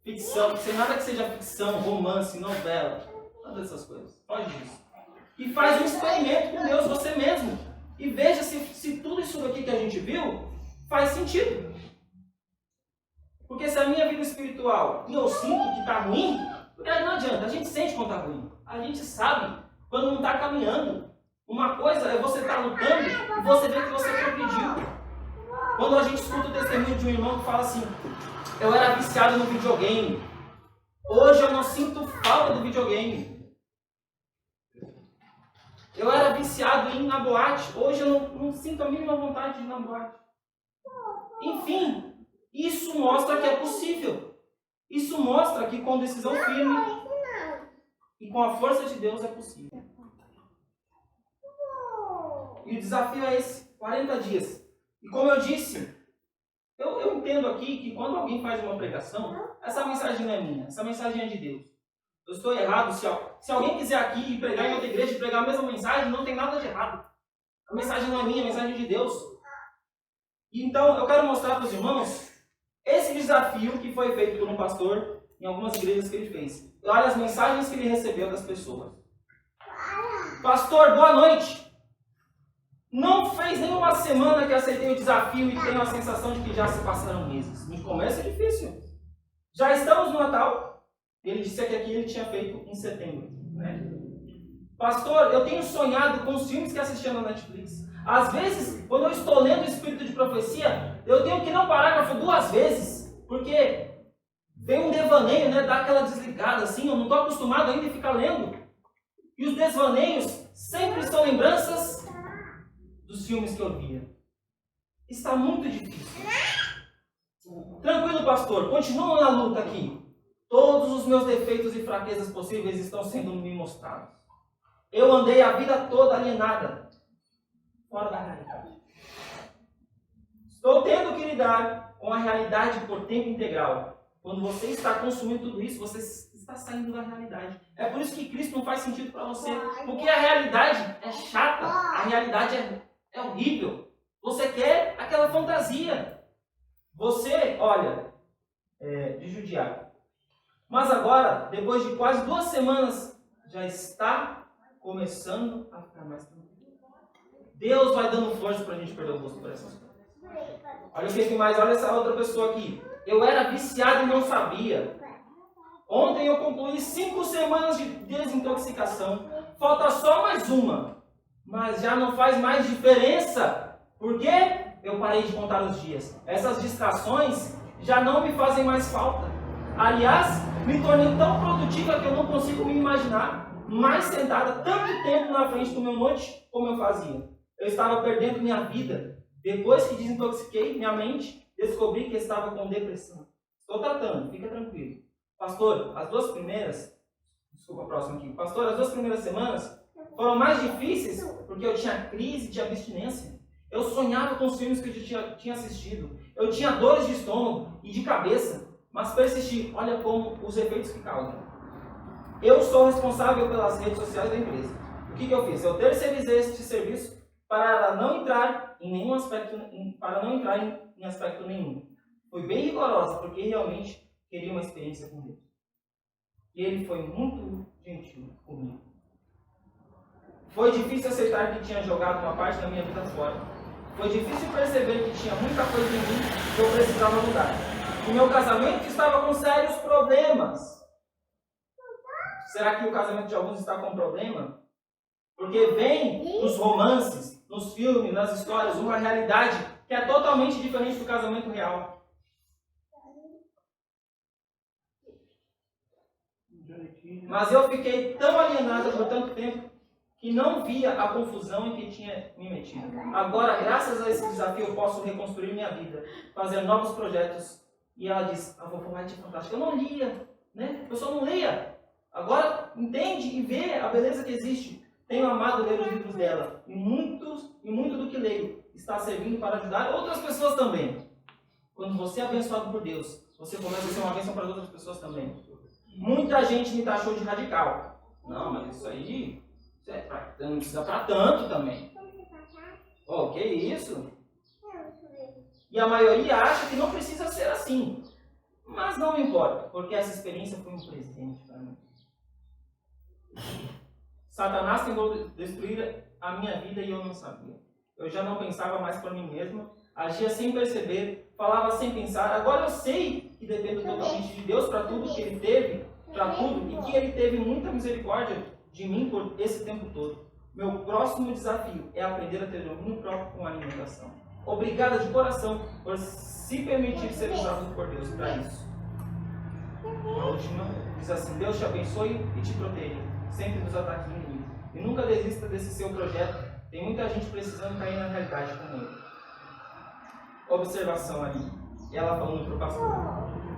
ficção, sem nada que seja ficção, romance, novela, nada dessas coisas. Foge disso. E faz um experimento com Deus, você mesmo. E veja se tudo isso aqui que a gente viu faz sentido. Porque se a minha vida espiritual e eu sinto que está ruim, porque não adianta, a gente sente quando está ruim. A gente sabe quando não está caminhando. Uma coisa é você estar lutando e você vê que você progrediu. Quando a gente escuta o testemunho de um irmão que fala assim, eu era viciado no videogame, hoje eu não sinto falta do videogame. Eu era viciado em ir na boate, hoje eu não sinto a mínima vontade de ir na boate. Enfim, isso mostra que é possível. Isso mostra que com decisão firme e com a força de Deus é possível. E o desafio é esse, 40 dias. E como eu disse, eu entendo aqui que quando alguém faz uma pregação, essa mensagem não é minha, essa mensagem é de Deus. Eu estou errado, se alguém quiser aqui e pregar em outra igreja e pregar a mesma mensagem, não tem nada de errado. A mensagem não é minha, a mensagem é de Deus. E então eu quero mostrar para os irmãos esse desafio que foi feito por um pastor em algumas igrejas que ele fez. Olha as mensagens que ele recebeu das pessoas. Pastor, boa noite. Não fez nem uma semana que aceitei o desafio e tenho a sensação de que já se passaram meses. No começo é difícil. Já estamos no Natal. Ele disse que aqui ele tinha feito em setembro. Né? Pastor, eu tenho sonhado com os filmes que assistia na Netflix. Às vezes, quando eu estou lendo o Espírito de Profecia, eu tenho que ler um parágrafo 2 vezes. Porque vem um devaneio, né? Dá aquela desligada assim. Eu não estou acostumado ainda a ficar lendo. E os desvaneios sempre são lembranças dos filmes que eu via. Está muito difícil. Tranquilo, pastor. Continuo na luta aqui. Todos os meus defeitos e fraquezas possíveis estão sendo me mostrados. Eu andei a vida toda alienada. Fora da realidade. Estou tendo que lidar com a realidade por tempo integral. Quando você está consumindo tudo isso, você está saindo da realidade. É por isso que Cristo não faz sentido para você. Porque a realidade é chata. A realidade é horrível. Você quer aquela fantasia. Você, olha, de judiar. Mas agora, depois de quase 2 semanas, já está começando a ficar mais tranquilo. Deus vai dando força para a gente perder o gosto por essas coisas. Olha o que mais, olha essa outra pessoa aqui. Eu era viciado e não sabia. Ontem eu concluí 5 semanas de desintoxicação. Falta só mais uma. Mas já não faz mais diferença. Por quê? Eu parei de contar os dias. Essas distrações já não me fazem mais falta. Aliás, me tornei tão produtiva que eu não consigo me imaginar mais sentada tanto tempo na frente do meu note como eu fazia. Eu estava perdendo minha vida. Depois que desintoxiquei minha mente, descobri que estava com depressão. Estou tratando, fica tranquilo. Pastor, as 2 primeiras... Desculpa, a próxima aqui. Pastor, as 2 primeiras semanas foram mais difíceis porque eu tinha crise de abstinência. Eu sonhava com os filmes que eu tinha assistido. Eu tinha dores de estômago e de cabeça. Mas persisti. Olha como os efeitos que causam. Eu sou responsável pelas redes sociais da empresa. O que eu fiz? Eu terceirizei este serviço para não entrar em nenhum aspecto, em aspecto nenhum. Fui bem rigorosa, porque realmente queria uma experiência com Deus. E ele foi muito gentil comigo. Foi difícil aceitar que tinha jogado uma parte da minha vida fora. Foi difícil perceber que tinha muita coisa em mim que eu precisava mudar. O meu casamento estava com sérios problemas. Será que o casamento de alguns está com problema? Porque vem nos romances, nos filmes, nas histórias, uma realidade que é totalmente diferente do casamento real. Mas eu fiquei tão alienada por tanto tempo que não via a confusão em que tinha me metido. Agora, graças a esse desafio, eu posso reconstruir minha vida, fazer novos projetos E ela diz, a vovó White é fantástica. Eu não lia, né? A pessoa não leia. Agora entende e vê a beleza que existe. Tenho amado ler os livros dela. E muito do que leio está servindo para ajudar outras pessoas também. Quando você é abençoado por Deus, você começa a ser uma bênção para outras pessoas também. Muita gente me taxou de radical. Não, mas isso aí não precisa para tanto também. Oh, que isso? E a maioria acha que não precisa ser assim. Mas não me importa, porque essa experiência foi um presente para mim. Satanás tentou destruir a minha vida e eu não sabia. Eu já não pensava mais por mim mesma, agia sem perceber, falava sem pensar. Agora eu sei que dependo totalmente de Deus para tudo que Ele teve, para tudo, e que Ele teve muita misericórdia de mim por esse tempo todo. Meu próximo desafio é aprender a ter domínio próprio com a alimentação. Obrigada de coração por se permitir ser usado por Deus para isso. A última diz assim: Deus te abençoe e te proteja, sempre nos ataques do inimigo. E nunca desista desse seu projeto. Tem muita gente precisando cair na realidade como ele. Observação ali. E ela falando para o pastor: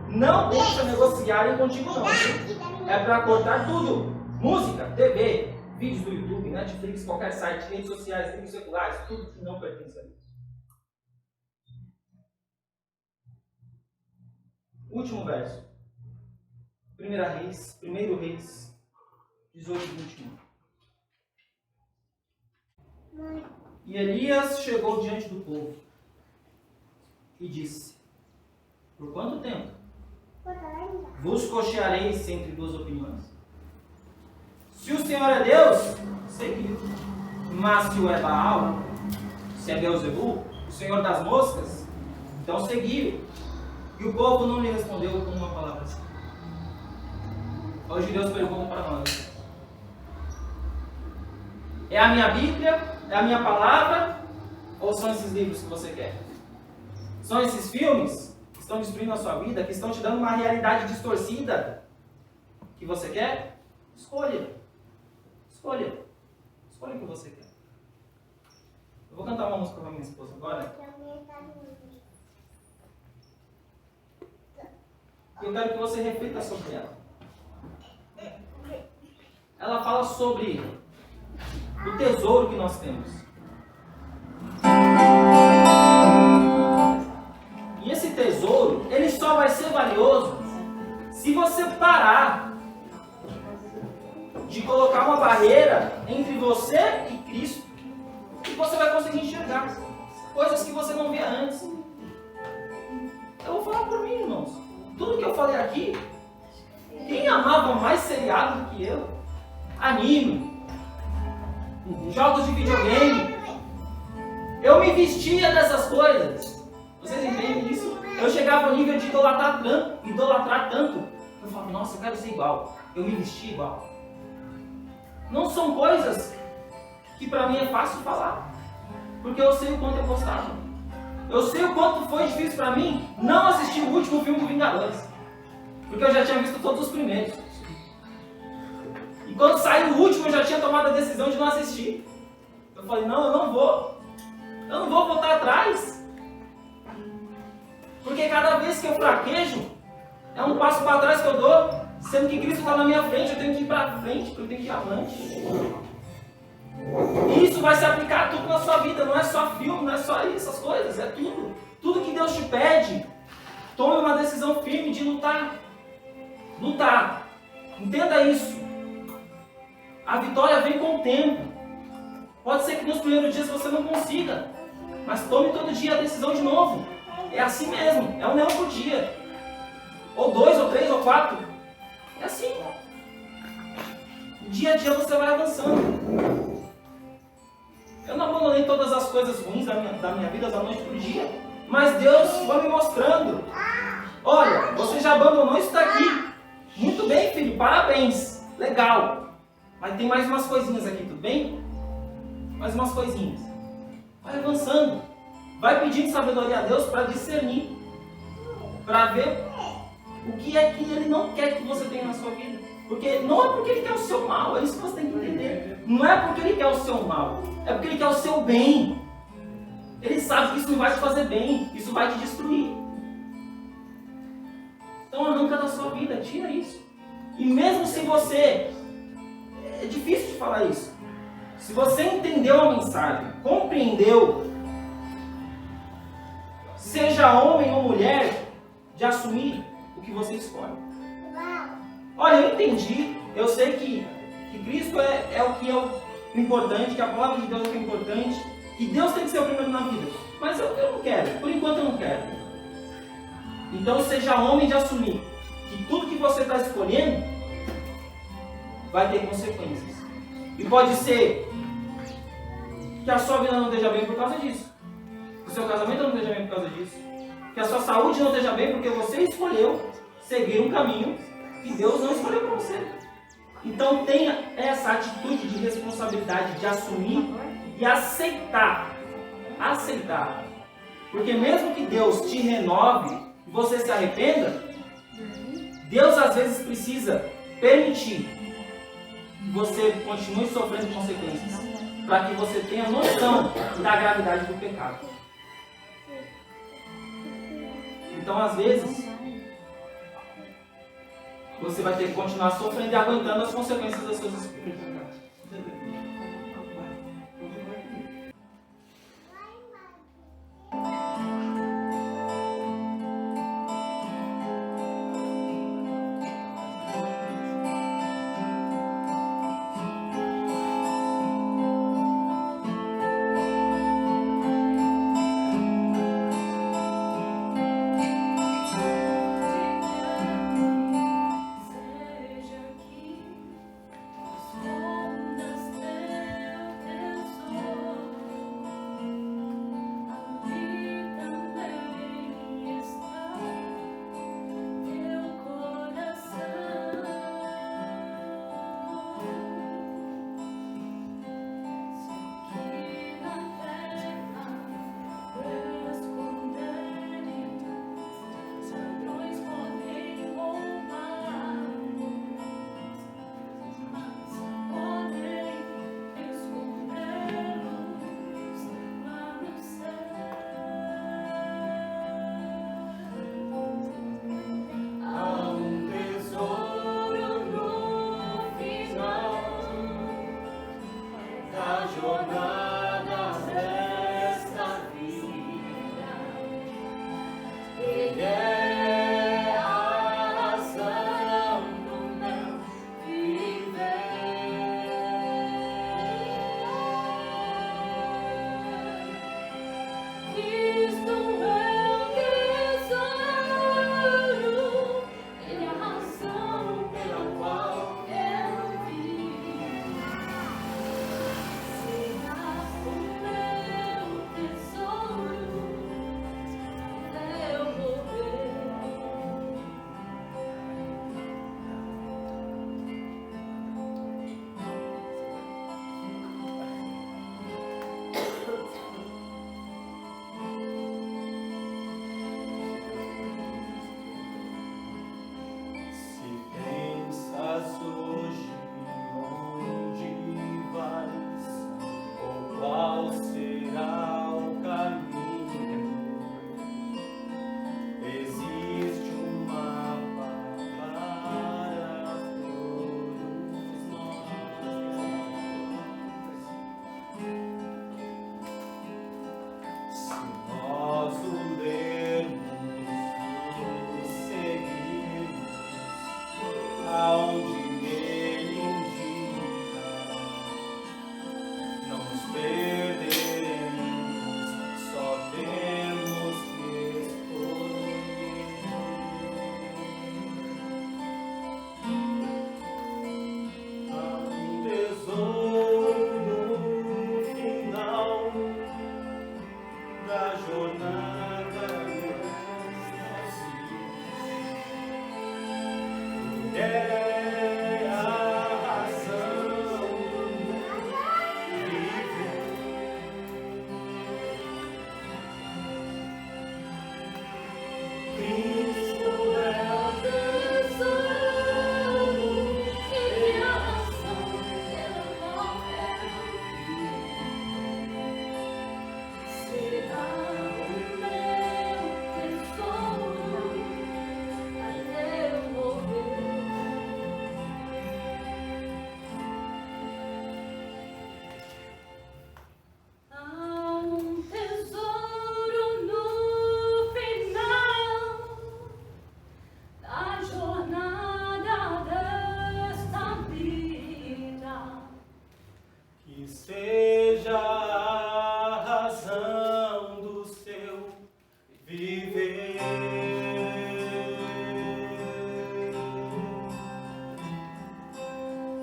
não deixa negociarem contigo não. É para cortar tudo. Música, TV, vídeos do YouTube, Netflix, qualquer site, redes sociais, livros seculares, tudo que não pertence a Deus. Último verso. 1 Reis 18, 21. E Elias chegou diante do povo e disse: por quanto tempo vos cocheareis entre duas opiniões? Se o Senhor é Deus, seguiu. Mas se o é Baal, se é Beelzebul, o Senhor das moscas, então seguiu. E o povo não lhe respondeu com uma palavra assim. Hoje Deus pergunta para nós: é a minha Bíblia? É a minha palavra? Ou são esses livros que você quer? São esses filmes que estão destruindo a sua vida, que estão te dando uma realidade distorcida que você quer? Escolha. Escolha. Escolha o que você quer. Eu vou cantar uma música para minha esposa agora. Eu quero que você reflita sobre ela. Ela fala sobre o tesouro que nós temos. E esse tesouro, ele só vai ser valioso se você parar de colocar uma barreira entre você e Cristo. E você vai conseguir enxergar coisas que você não via antes. Eu vou falar por mim, irmãos. Tudo que eu falei aqui, quem amava mais seriado do que eu? Anime, jogos de videogame. Eu me vestia dessas coisas. Vocês entendem isso? Eu chegava ao nível de idolatrar tanto. Eu falava: nossa, eu quero ser igual. Eu me vestia igual. Não são coisas que para mim é fácil falar, porque eu sei o quanto eu gostava. Eu sei o quanto foi difícil para mim não assistir o último filme do Vingadores, porque eu já tinha visto todos os primeiros. E quando saiu o último, eu já tinha tomado a decisão de não assistir. Eu falei: não, eu não vou. Eu não vou voltar atrás. Porque cada vez que eu fraquejo, é um passo para trás que eu dou, sendo que Cristo está na minha frente, eu tenho que ir para frente, eu tenho que ir avante. E isso vai se aplicar a tudo na sua vida, não é só filme, não é só essas coisas, é tudo. Tudo que Deus te pede, tome uma decisão firme de lutar. Lutar. Entenda isso. A vitória vem com o tempo. Pode ser que nos primeiros dias você não consiga, mas tome todo dia a decisão de novo. É assim mesmo, é 1 leão por dia. Ou 2, ou 3, ou 4. É assim. Dia a dia você vai avançando. Eu não abandonei todas as coisas ruins da minha vida da noite para o dia, mas Deus foi me mostrando. Olha, você já abandonou isso daqui. Muito bem, filho, parabéns. Legal. Mas tem mais umas coisinhas aqui, tudo bem? Mais umas coisinhas. Vai avançando. Vai pedindo sabedoria a Deus para discernir. Para ver o que é que Ele não quer que você tenha na sua vida. Porque não é porque Ele quer o seu mal, é isso que você tem que entender. Não é porque Ele quer o seu mal, é porque Ele quer o seu bem. Ele sabe que isso não vai te fazer bem, isso vai te destruir. arranca da sua vida, tira isso. E mesmo se você... É difícil de falar isso. Se você entendeu a mensagem, compreendeu, seja homem ou mulher, de assumir o que você escolhe. Olha, eu entendi, eu sei que Cristo é o que é o importante, que a palavra de Deus é o que é importante, que Deus tem que ser o primeiro na vida. Mas eu não quero, por enquanto eu não quero. Então seja homem de assumir que tudo que você está escolhendo vai ter consequências. E pode ser que a sua vida não esteja bem por causa disso. Que o seu casamento não esteja bem por causa disso. Que a sua saúde não esteja bem porque você escolheu seguir um caminho que Deus não escolheu para você. Então tenha essa atitude de responsabilidade, de assumir e aceitar. Aceitar. Porque mesmo que Deus te renove e você se arrependa, Deus às vezes precisa permitir que você continue sofrendo consequências, para que você tenha noção da gravidade do pecado. Então, às vezes, você vai ter que continuar sofrendo e aguentando as consequências das suas escolhas.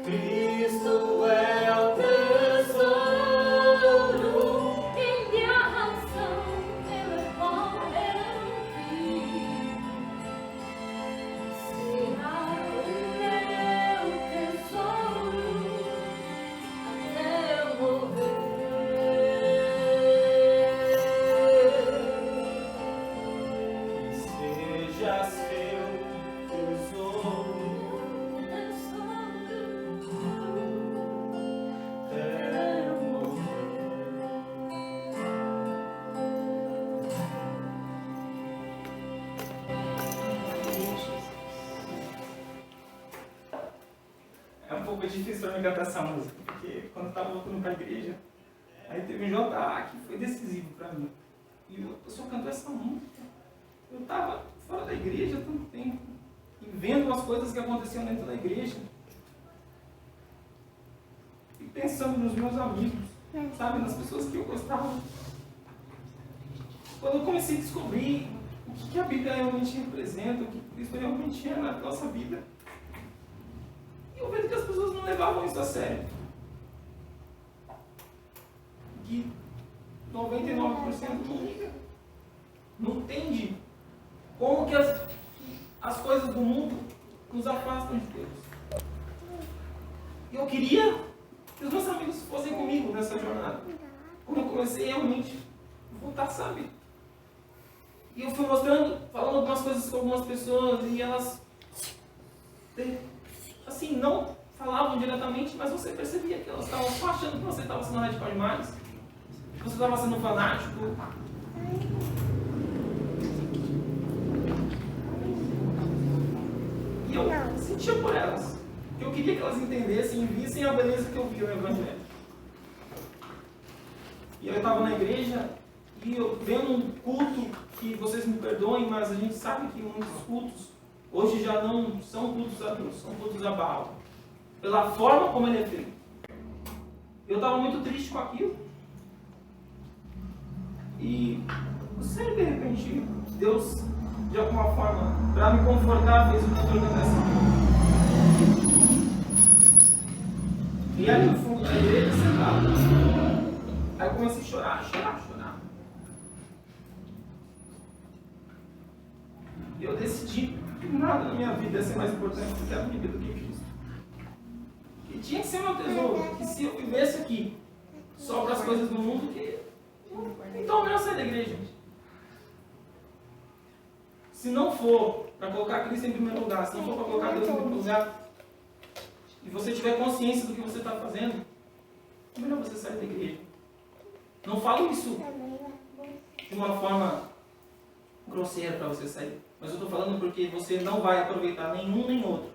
Cristo é o tesouro, Ele é a razão pela qual eu vivo. Será o meu tesouro até eu morrer. Que seja seu tesouro. É um pouco difícil para mim cantar essa música, porque quando eu estava voltando para a igreja, aí teve um JA que foi decisivo para mim. E eu só cantou essa música. Eu estava fora da igreja há tanto tempo, e vendo as coisas que aconteciam dentro da igreja, e pensando nos meus amigos, sabe, nas pessoas que eu gostava. Quando eu comecei a descobrir o que a Bíblia realmente representa, o que Cristo realmente é na nossa vida, e eu vejo que as pessoas não levavam isso a sério. Que 99% não liga. Não entende como que as coisas do mundo nos afastam de Deus. E eu queria que os meus amigos fossem comigo nessa jornada. Quando eu comecei realmente a voltar, sabe? E eu fui mostrando, falando algumas coisas com algumas pessoas, e elas, assim, não falavam diretamente, mas você percebia que elas estavam só achando que você estava sendo radical demais, que você estava sendo fanático. E eu sentia por elas. Eu queria que elas entendessem e vissem a beleza que eu via no Evangelho. E eu estava na igreja, e eu vendo um culto, que vocês me perdoem, mas a gente sabe que muitos cultos hoje já não são cultos a Deus, são cultos a Baal. Pela forma como ele é feito. Eu estava muito triste com aquilo. E, não sei, de repente, Deus, de alguma forma, para me confortar, fez o cantor cantar essa música. E ali no fundo da igreja, sentado. Aí eu comecei a chorar. E eu decidi que nada na minha vida ia ser mais importante do que a Bíblia, do que Cristo. Que tinha que ser meu tesouro. Que se eu vivesse aqui só para as coisas do mundo, que então melhor sair da igreja. Se não for para colocar Cristo em primeiro lugar, se não for para colocar Deus em primeiro lugar, e você tiver consciência do que você está fazendo, é melhor você sair da igreja. Não falo isso de uma forma grosseira para você sair, mas eu estou falando porque você não vai aproveitar nenhum nem outro.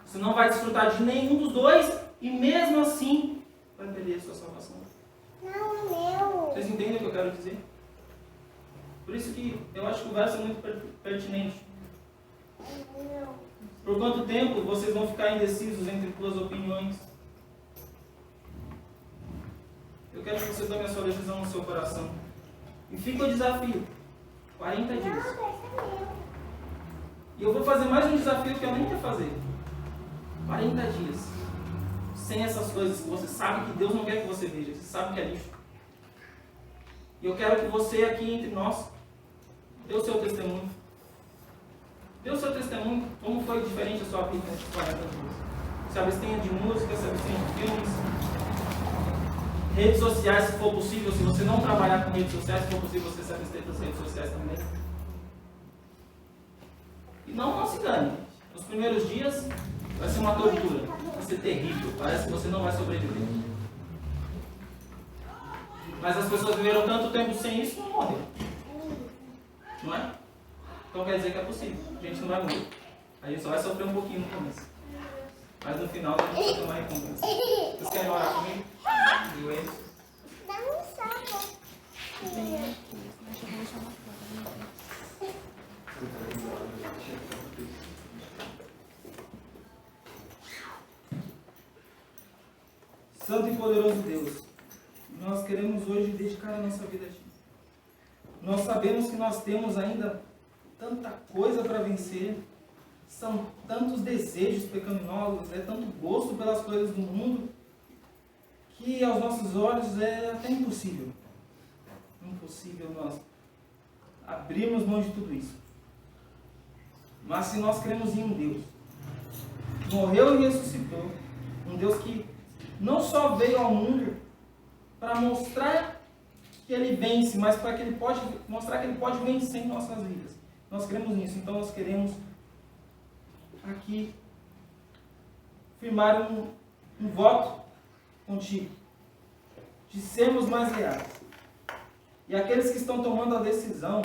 Você não vai desfrutar de nenhum dos dois e mesmo assim vai perder a sua salvação. Vocês entendem o que eu quero dizer? Por isso que eu acho que o verso é muito pertinente. Por quanto tempo vocês vão ficar indecisos entre duas opiniões? Eu quero que você tome a sua decisão no seu coração. E fica o desafio. 40 dias. E eu vou fazer mais um desafio que eu nem ia fazer. 40 dias. Sem essas coisas que você sabe que Deus não quer que você veja. Você sabe que é lixo. E eu quero que você aqui entre nós dê o seu testemunho. Dê o seu testemunho. Como foi diferente a sua vida nesses 40 dias. Se abstenha de música, se abstenha de filmes. Redes sociais, se for possível. Se você não trabalhar com redes sociais, se for possível, você se abster das redes sociais também. E não se engane. Nos primeiros dias vai ser uma tortura. Vai ser terrível. Parece que você não vai sobreviver. Mas as pessoas viveram tanto tempo sem isso, não morreram. Não é? Então quer dizer que é possível. A gente não vai morrer. A gente só vai sofrer um pouquinho no começo. Mas no final a gente vai ter uma recompensa. Vocês querem orar comigo? E eles? Dá um saco. Santo e poderoso Deus, nós queremos hoje dedicar a nossa vida a Ti. Nós sabemos que nós temos ainda tanta coisa para vencer, são tantos desejos pecaminosos, é tanto gosto pelas coisas do mundo, que aos nossos olhos é até impossível. Impossível nós abrirmos mão de tudo isso. Mas se nós cremos em um Deus, morreu e ressuscitou, um Deus que não só veio ao mundo para mostrar que Ele vence, mas para que Ele pode mostrar que Ele pode vencer em nossas vidas. Nós cremos nisso, então nós queremos aqui firmar um voto contigo, de sermos mais reais. E aqueles que estão tomando a decisão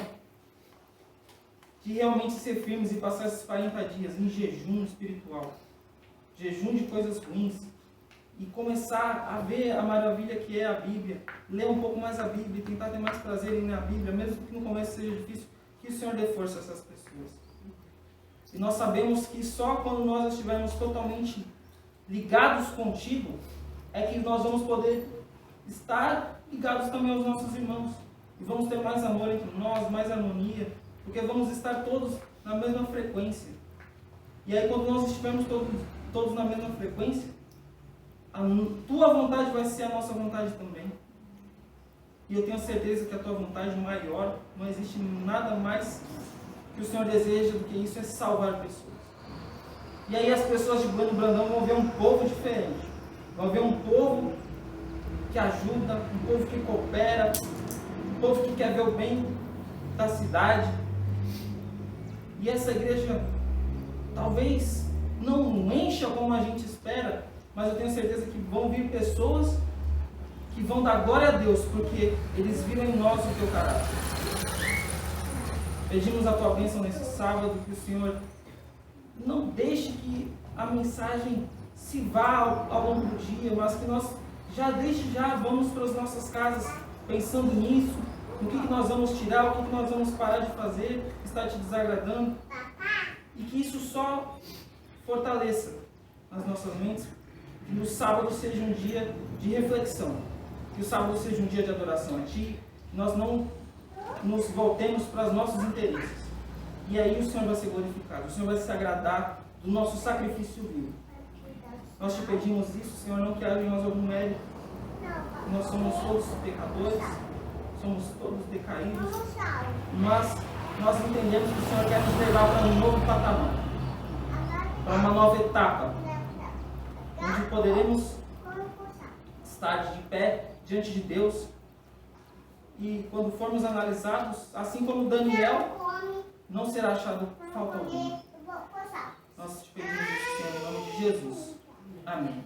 de realmente ser firmes e passar esses 40 dias em jejum espiritual, jejum de coisas ruins, e começar a ver a maravilha que é a Bíblia, ler um pouco mais a Bíblia, tentar ter mais prazer em ler a Bíblia, mesmo que no começo seja difícil, que o Senhor dê força a essas pessoas. E nós sabemos que só quando nós estivermos totalmente ligados contigo, é que nós vamos poder estar ligados também aos nossos irmãos. E vamos ter mais amor entre nós, mais harmonia, porque vamos estar todos na mesma frequência. E aí quando nós estivermos todos na mesma frequência, a tua vontade vai ser a nossa vontade também. E eu tenho certeza que a tua vontade maior, não existe nada mais que o Senhor deseja do que isso, é salvar pessoas. E aí as pessoas de Bueno Brandão vão ver um povo diferente. Vão ver um povo que ajuda, um povo que coopera, um povo que quer ver o bem da cidade. E essa igreja talvez não encha como a gente espera, mas eu tenho certeza que vão vir pessoas que vão dar glória a Deus, porque eles viram em nós o teu caráter. Pedimos a tua bênção nesse sábado, que o Senhor não deixe que a mensagem se vá ao longo do dia, mas que nós já vamos para as nossas casas pensando nisso, no que nós vamos tirar, o que nós vamos parar de fazer, que está te desagradando, e que isso só fortaleça as nossas mentes, que o sábado seja um dia de reflexão, que o sábado seja um dia de adoração a Ti, que nós não nos voltemos para os nossos interesses. E aí o Senhor vai ser glorificado, o Senhor vai se agradar do nosso sacrifício vivo. Nós te pedimos isso, Senhor, não que haja em nós algum mérito. Nós somos todos pecadores, somos todos decaídos, mas nós entendemos que o Senhor quer nos levar para um novo patamar, para uma nova etapa, onde poderemos estar de pé diante de Deus. E quando formos analisados, assim como Daniel, não será achado falta alguma. Nós te pedimos isso, Senhor, em nome de Jesus. Amém.